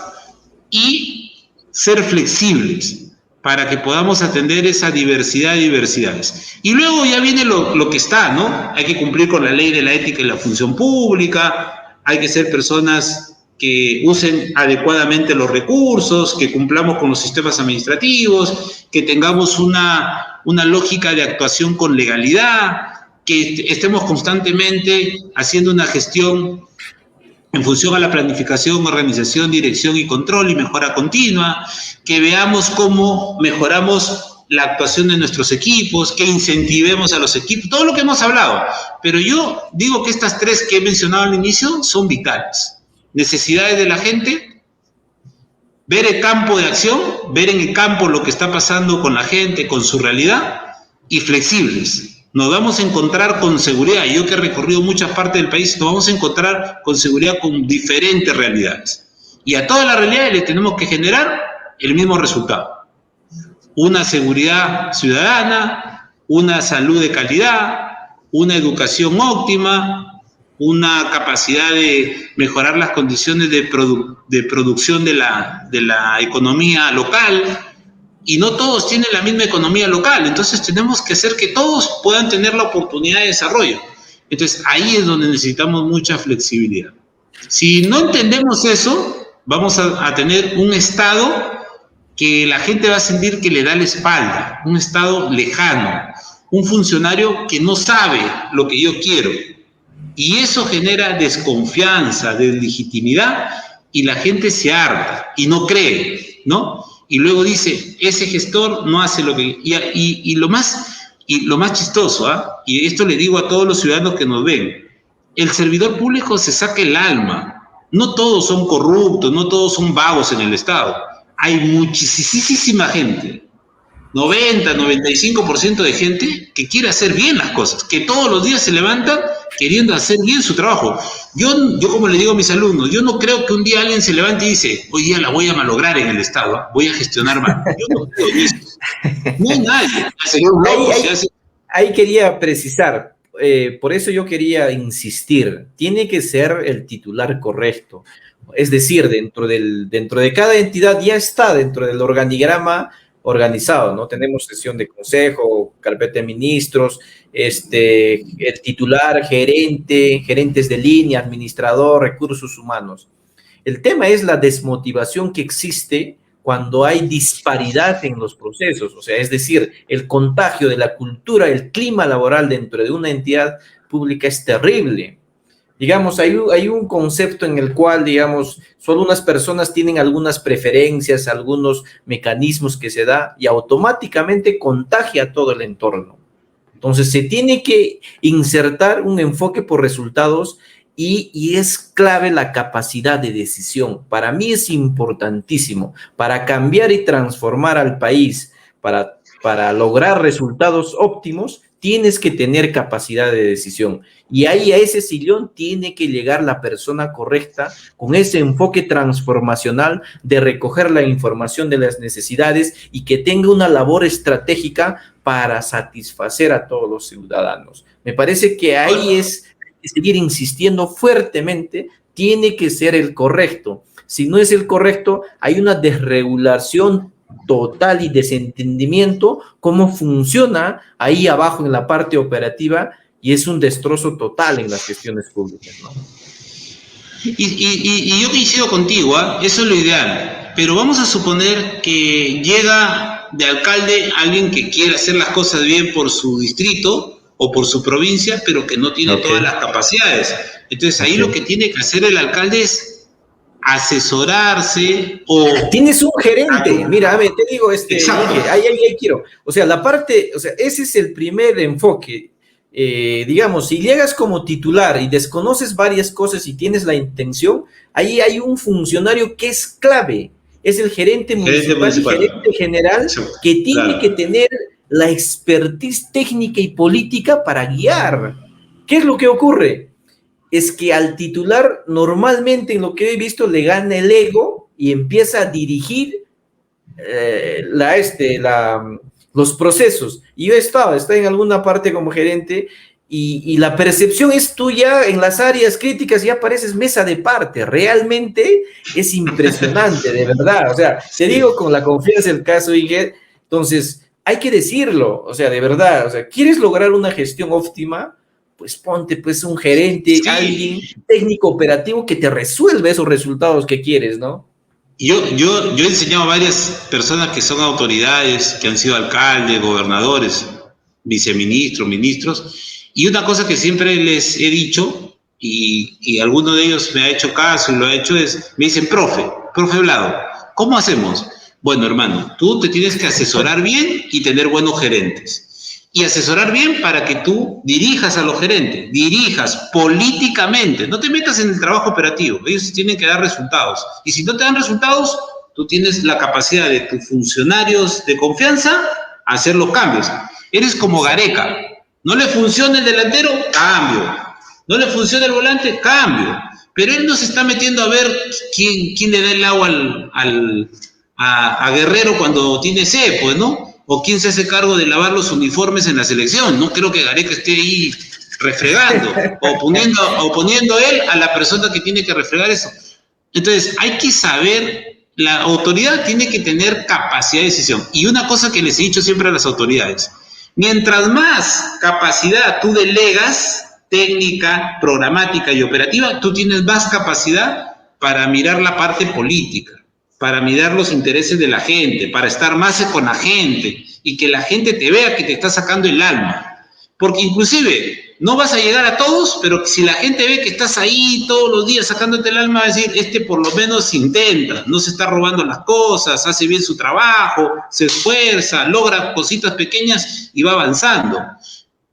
Speaker 2: y ser flexibles para que podamos atender esa diversidad de diversidades. Y luego ya viene lo que está, ¿no? Hay que cumplir con la ley de la ética y la función pública, hay que ser personas que usen adecuadamente los recursos, que cumplamos con los sistemas administrativos, que tengamos una lógica de actuación con legalidad, que estemos constantemente haciendo una gestión en función a la planificación, organización, dirección y control y mejora continua, que veamos cómo mejoramos la actuación de nuestros equipos, que incentivemos a los equipos, todo lo que hemos hablado. Pero yo digo que estas tres que he mencionado al inicio son vitales. Necesidades de la gente, ver el campo de acción, ver en el campo lo que está pasando con la gente, con su realidad, y flexibles. Nos vamos a encontrar con seguridad, yo que he recorrido muchas partes del país, nos vamos a encontrar con seguridad con diferentes realidades. Y a todas las realidades le tenemos que generar el mismo resultado. Una seguridad ciudadana, una salud de calidad, una educación óptima, una capacidad de mejorar las condiciones de producción de la economía local. Y no todos tienen la misma economía local, entonces tenemos que hacer que todos puedan tener la oportunidad de desarrollo. Entonces ahí es donde necesitamos mucha flexibilidad. Si no entendemos eso, vamos a tener un Estado que la gente va a sentir que le da la espalda, un Estado lejano, un funcionario que no sabe lo que yo quiero. Y eso genera desconfianza, deslegitimidad, y la gente se harta y no cree, ¿no? Y luego dice, ese gestor no hace lo que... Y lo más chistoso, y esto le digo a todos los ciudadanos que nos ven, el servidor público se saca el alma. No todos son corruptos, no todos son vagos en el Estado. Hay muchísima gente, 95% de gente que quiere hacer bien las cosas, que todos los días se levantan queriendo hacer bien su trabajo. Yo como le digo a mis alumnos, yo no creo que un día alguien se levante y dice, hoy día la voy a malograr en el Estado, voy a gestionar mal. Yo no creo en eso. No hay nadie.
Speaker 1: Ahí quería precisar, por eso yo quería insistir, tiene que ser el titular correcto. Es decir, dentro de cada entidad ya está dentro del organigrama organizado, ¿no? Tenemos sesión de consejo, carpeta de ministros, el titular, gerentes de línea, administrador, recursos humanos. El tema es la desmotivación que existe cuando hay disparidad en los procesos, o sea, es decir, el contagio de la cultura, el clima laboral dentro de una entidad pública es terrible. Digamos, hay un concepto en el cual, digamos, solo unas personas tienen algunas preferencias, algunos mecanismos que se da y automáticamente contagia todo el entorno. Entonces, se tiene que insertar un enfoque por resultados y es clave la capacidad de decisión. Para mí es importantísimo para cambiar y transformar al país, para lograr resultados óptimos, tienes que tener capacidad de decisión. Y ahí a ese sillón tiene que llegar la persona correcta con ese enfoque transformacional de recoger la información de las necesidades y que tenga una labor estratégica para satisfacer a todos los ciudadanos. Me parece que ahí hay que seguir insistiendo fuertemente, tiene que ser el correcto. Si no es el correcto, hay una desregulación total y desentendimiento cómo funciona ahí abajo en la parte operativa y es un destrozo total en las gestiones públicas, ¿no?
Speaker 2: Y yo coincido contigo, eso es lo ideal, pero vamos a suponer que llega de alcalde alguien que quiere hacer las cosas bien por su distrito o por su provincia, pero que no tiene todas las capacidades. Entonces ahí lo que tiene que hacer el alcalde es asesorarse o...
Speaker 1: Tienes un gerente, mira, a ver, te digo, ahí quiero. O sea, ese es el primer enfoque. Digamos, si llegas como titular y desconoces varias cosas y tienes la intención, ahí hay un funcionario que es clave, es el gerente municipal y gerente general, que tiene que tener la expertise técnica y política para guiar. ¿Qué es lo que ocurre? Es que al titular normalmente, en lo que he visto, le gana el ego y empieza a dirigir los procesos. Y yo estaba en alguna parte como gerente y la percepción es tuya en las áreas críticas, ya pareces mesa de parte. Realmente es impresionante, de verdad. O sea, te digo con la confianza del caso, Iger. Entonces, hay que decirlo, o sea, de verdad. O sea, ¿quieres lograr una gestión óptima? Pues ponte pues un gerente, alguien técnico operativo que te resuelva esos resultados que quieres, ¿no?
Speaker 2: Yo he enseñado a varias personas que son autoridades, que han sido alcaldes, gobernadores, viceministros, ministros, y una cosa que siempre les he dicho, y alguno de ellos me ha hecho caso y lo ha hecho, me dicen, profe Vlado, ¿cómo hacemos? Bueno, hermano, tú te tienes que asesorar bien y tener buenos gerentes. Y asesorar bien para que tú dirijas a los gerentes, dirijas políticamente, no te metas en el trabajo operativo, ellos tienen que dar resultados. Y si no te dan resultados, tú tienes la capacidad de tus funcionarios de confianza hacer los cambios. Eres como Gareca, no le funciona el delantero, cambio. No le funciona el volante, cambio. Pero él no se está metiendo a ver quién le da el agua a Guerrero cuando tiene sed, pues, ¿no? O quién se hace cargo de lavar los uniformes en la selección. No creo que Gareca esté ahí refregando o poniendo él a la persona que tiene que refregar eso. Entonces, hay que saber, la autoridad tiene que tener capacidad de decisión. Y una cosa que les he dicho siempre a las autoridades, mientras más capacidad tú delegas, técnica, programática y operativa, tú tienes más capacidad para mirar la parte política, para mirar los intereses de la gente, para estar más con la gente y que la gente te vea que te está sacando el alma. Porque inclusive no vas a llegar a todos, pero si la gente ve que estás ahí todos los días sacándote el alma, va a decir, por lo menos intenta, no se está robando las cosas, hace bien su trabajo, se esfuerza, logra cositas pequeñas y va avanzando.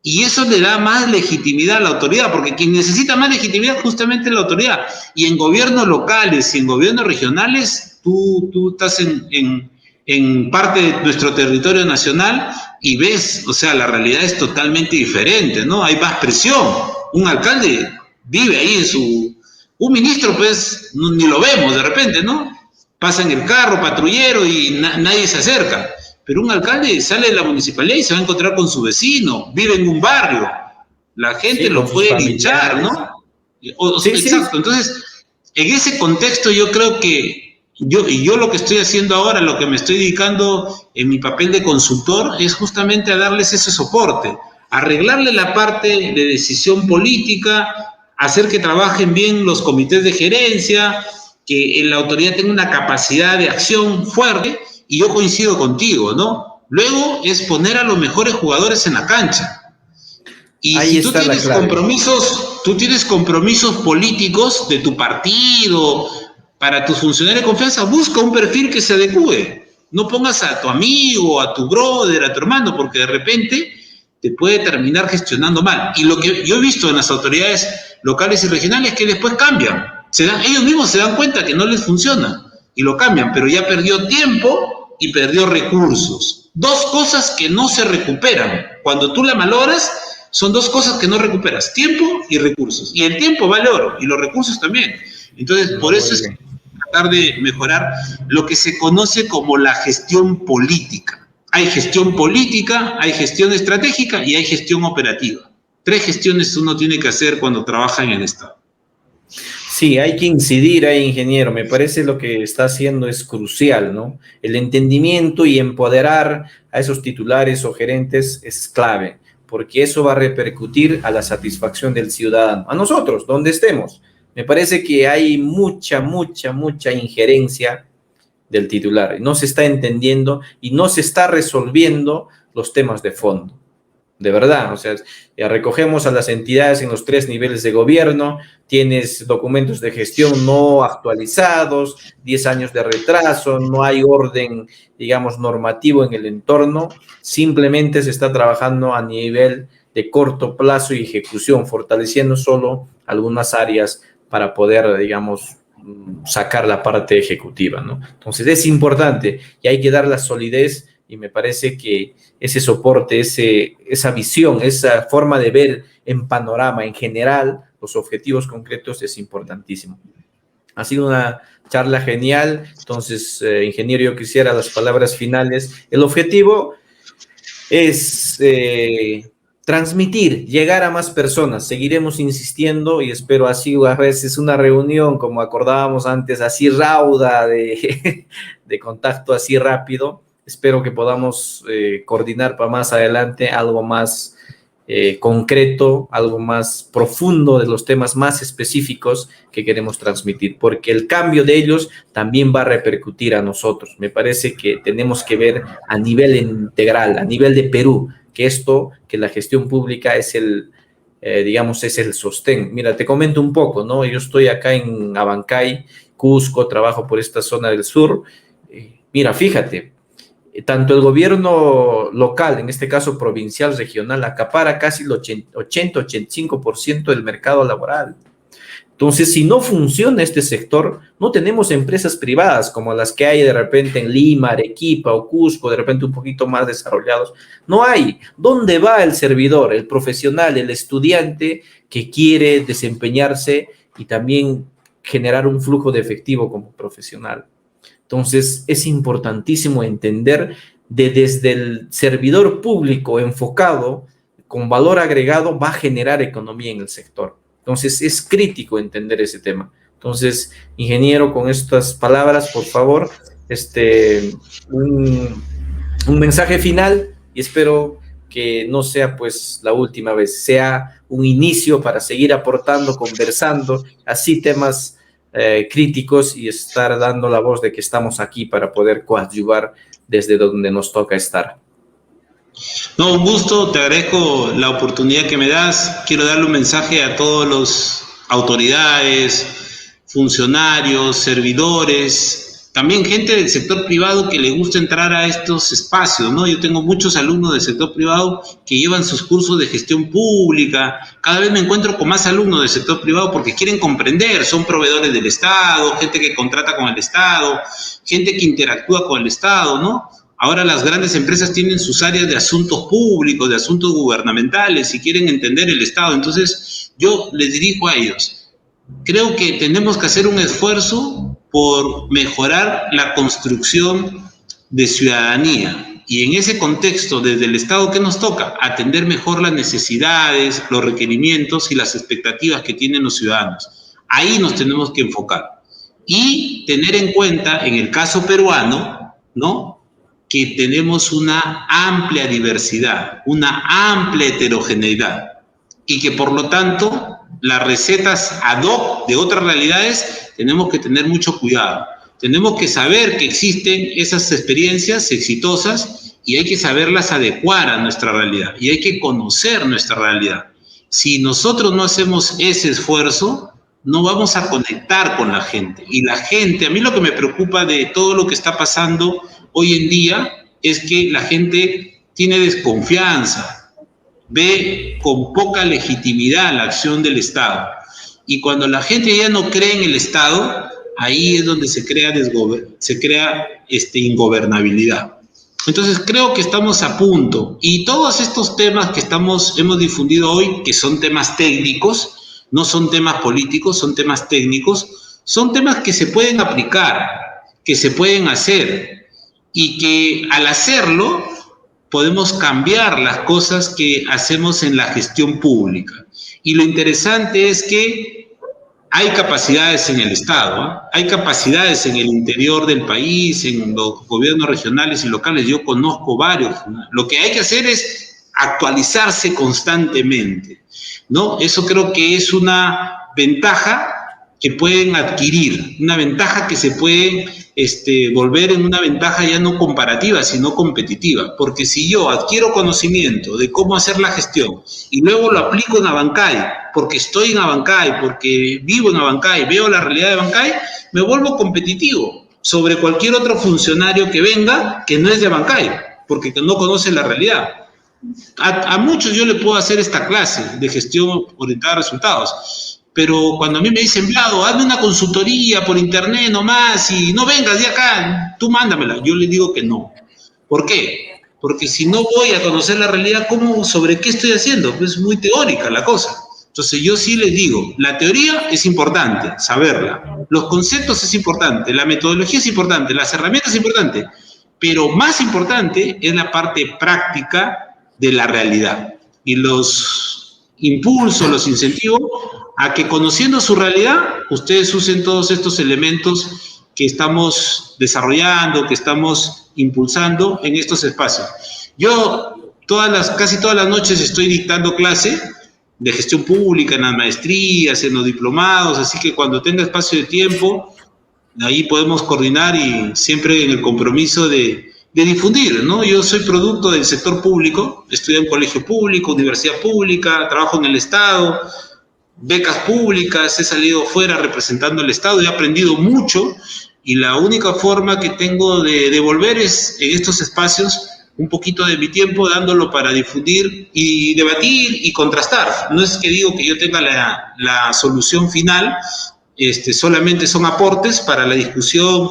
Speaker 2: Y eso le da más legitimidad a la autoridad, porque quien necesita más legitimidad justamente es la autoridad. Y en gobiernos locales y en gobiernos regionales, tú estás en parte de nuestro territorio nacional y ves, o sea, la realidad es totalmente diferente, ¿no? Hay más presión. Un alcalde vive ahí en su... Un ministro, pues, ni lo vemos de repente, ¿no? Pasa en el carro, patrullero y nadie se acerca. Pero un alcalde sale de la municipalidad y se va a encontrar con su vecino, vive en un barrio, la gente lo puede linchar, ¿no? Exacto, entonces, en ese contexto yo creo que yo lo que estoy haciendo ahora, lo que me estoy dedicando en mi papel de consultor, es justamente a darles ese soporte, arreglarle la parte de decisión política, hacer que trabajen bien los comités de gerencia, que la autoridad tenga una capacidad de acción fuerte. Y yo coincido contigo, ¿no? Luego es poner a los mejores jugadores en la cancha. Y ahí si tú tienes compromisos políticos de tu partido, para tus funcionarios de confianza, busca un perfil que se adecue. No pongas a tu amigo, a tu brother, a tu hermano, porque de repente te puede terminar gestionando mal. Y lo que yo he visto en las autoridades locales y regionales es que después cambian. Ellos mismos se dan cuenta que no les funciona y lo cambian, pero ya perdió tiempo y perdió recursos. Dos cosas que no se recuperan. Cuando tú la malogras, son dos cosas que no recuperas, tiempo y recursos. Y el tiempo vale oro, y los recursos también. Entonces, por eso es tratar de mejorar lo que se conoce como la gestión política. Hay gestión política, hay gestión estratégica y hay gestión operativa. 3 gestiones uno tiene que hacer cuando trabaja en el Estado.
Speaker 1: Sí, hay que incidir ahí, ingeniero. Me parece lo que está haciendo es crucial, ¿no? El entendimiento y empoderar a esos titulares o gerentes es clave, porque eso va a repercutir a la satisfacción del ciudadano, a nosotros, donde estemos. Me parece que hay mucha injerencia del titular. No se está entendiendo y no se está resolviendo los temas de fondo. de verdad. O sea, ya recogemos a las entidades en los 3 niveles de gobierno, tienes documentos de gestión no actualizados, 10 años de retraso, no hay orden, digamos, normativo en el entorno, simplemente se está trabajando a nivel de corto plazo y ejecución, fortaleciendo solo algunas áreas para poder, digamos, sacar la parte ejecutiva, ¿no? Entonces es importante y hay que dar la solidez, y me parece que ese soporte, esa visión, esa forma de ver en panorama, en general, los objetivos concretos es importantísimo. Ha sido una charla genial. Entonces, ingeniero, yo quisiera las palabras finales. El objetivo es transmitir, llegar a más personas. Seguiremos insistiendo y espero así, a veces una reunión, como acordábamos antes, así rauda, de contacto así rápido. Espero que podamos coordinar para más adelante algo más concreto, algo más profundo de los temas más específicos que queremos transmitir, porque el cambio de ellos también va a repercutir a nosotros. Me parece que tenemos que ver a nivel integral, a nivel de Perú, que la gestión pública es digamos, es el sostén. Mira, te comento un poco, ¿no? Yo estoy acá en Abancay, Cusco, trabajo por esta zona del sur. Mira, fíjate, tanto el gobierno local, en este caso provincial, regional, acapara casi el 80-85% del mercado laboral. Entonces, si no funciona este sector, no tenemos empresas privadas como las que hay de repente en Lima, Arequipa o Cusco, de repente un poquito más desarrollados. No hay. ¿Dónde va el servidor, el profesional, el estudiante que quiere desempeñarse y también generar un flujo de efectivo como profesional? Entonces, es importantísimo entender desde el servidor público enfocado, con valor agregado, va a generar economía en el sector. Entonces, es crítico entender ese tema. Entonces, ingeniero, con estas palabras, por favor, un mensaje final, y espero que no sea pues la última vez, sea un inicio para seguir aportando, conversando, así temas críticos, y estar dando la voz de que estamos aquí para poder coadyuvar desde donde nos toca estar.
Speaker 2: No, un gusto, te agradezco la oportunidad que me das. Quiero darle un mensaje a todos los autoridades, funcionarios, servidores, también gente del sector privado que le gusta entrar a estos espacios, ¿no? Yo tengo muchos alumnos del sector privado que llevan sus cursos de gestión pública. Cada vez me encuentro con más alumnos del sector privado porque quieren comprender, son proveedores del Estado, gente que contrata con el Estado, gente que interactúa con el Estado, ¿no? Ahora las grandes empresas tienen sus áreas de asuntos públicos, de asuntos gubernamentales, y quieren entender el Estado. Entonces, yo les dirijo a ellos. Creo que tenemos que hacer un esfuerzo por mejorar la construcción de ciudadanía. Y en ese contexto, desde el Estado, ¿qué nos toca? Atender mejor las necesidades, los requerimientos y las expectativas que tienen los ciudadanos. Ahí nos tenemos que enfocar. Y tener en cuenta, en el caso peruano, ¿no?, que tenemos una amplia diversidad, una amplia heterogeneidad, y que por lo tanto las recetas ad hoc de otras realidades tenemos que tener mucho cuidado. Tenemos que saber que existen esas experiencias exitosas y hay que saberlas adecuar a nuestra realidad, y hay que conocer nuestra realidad. Si nosotros no hacemos ese esfuerzo, no vamos a conectar con la gente. Y la gente, a mí lo que me preocupa de todo lo que está pasando hoy en día es que la gente tiene desconfianza, ve con poca legitimidad la acción del Estado. Y cuando la gente ya no cree en el Estado, ahí es donde se crea ingobernabilidad. Entonces creo que estamos a punto. Y todos estos temas que hemos difundido hoy, que son temas técnicos, no son temas políticos, son temas técnicos, son temas que se pueden aplicar, que se pueden hacer, y que al hacerlo podemos cambiar las cosas que hacemos en la gestión pública. Y lo interesante es que hay capacidades en el Estado, ¿eh? Hay capacidades en el interior del país, en los gobiernos regionales y locales. Yo conozco varios. Lo que hay que hacer es actualizarse constantemente, ¿no? Eso creo que es una ventaja que pueden adquirir, una ventaja que se puede volver en una ventaja ya no comparativa, sino competitiva. Porque si yo adquiero conocimiento de cómo hacer la gestión y luego lo aplico en Abancay, porque estoy en Abancay, porque vivo en Abancay, veo la realidad de Abancay, me vuelvo competitivo sobre cualquier otro funcionario que venga que no es de Abancay, porque no conoce la realidad. A muchos yo le puedo hacer esta clase de gestión orientada a resultados, pero cuando a mí me dicen, Vlado, hazme una consultoría por internet nomás y no vengas de acá, tú mándamela, yo le digo que no. ¿Por qué? Porque si no voy a conocer la realidad, ¿sobre qué estoy haciendo? Pues es muy teórica la cosa. Entonces yo sí les digo, la teoría es importante, saberla. Los conceptos es importante, la metodología es importante, las herramientas es importante, pero más importante es la parte práctica de la realidad. Y los impulsos, los incentivos a que conociendo su realidad, ustedes usen todos estos elementos que estamos desarrollando, que estamos impulsando en estos espacios. Yo casi todas las noches estoy dictando clase de gestión pública en las maestrías, en los diplomados, así que cuando tenga espacio de tiempo, ahí podemos coordinar y siempre en el compromiso de difundir, ¿no? Yo soy producto del sector público, estudié en colegio público, universidad pública, trabajo en el Estado, becas públicas, he salido fuera representando el Estado, he aprendido mucho y la única forma que tengo de devolver es en estos espacios un poquito de mi tiempo dándolo para difundir y debatir y contrastar. No es que digo que yo tenga la solución final, solamente son aportes para la discusión,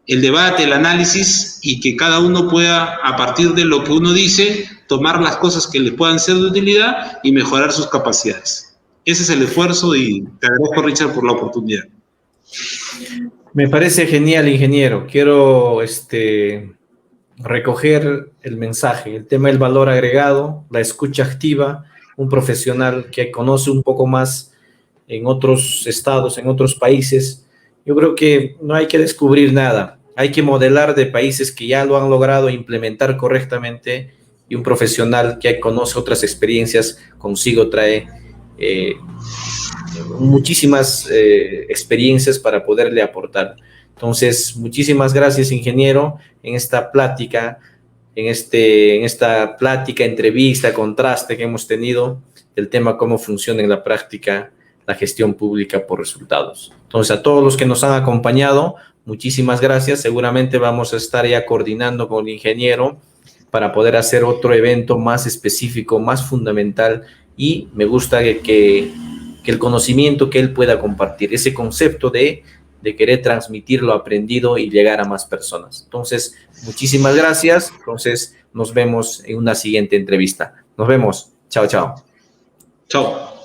Speaker 2: el debate, el análisis y que cada uno pueda, a partir de lo que uno dice, tomar las cosas que le puedan ser de utilidad y mejorar sus capacidades. Ese es el esfuerzo y te agradezco, Richard, por la oportunidad.
Speaker 1: Me parece genial, ingeniero. Quiero recoger el mensaje, el tema del valor agregado, la escucha activa, un profesional que conoce un poco más en otros estados, en otros países. Yo creo que no hay que descubrir nada, hay que modelar de países que ya lo han logrado implementar correctamente y un profesional que conoce otras experiencias consigo trae muchísimas experiencias para poderle aportar. Entonces, muchísimas gracias, ingeniero, en esta plática, en esta plática, entrevista, contraste que hemos tenido del tema cómo funciona en la práctica la gestión pública por resultados. Entonces, a todos los que nos han acompañado, muchísimas gracias. Seguramente vamos a estar ya coordinando con el ingeniero para poder hacer otro evento más específico, más fundamental, y me gusta que el conocimiento que él pueda compartir, ese concepto de querer transmitir lo aprendido y llegar a más personas. Entonces, muchísimas gracias. Entonces, nos vemos en una siguiente entrevista. Nos vemos. Chao, chao.
Speaker 2: Chao.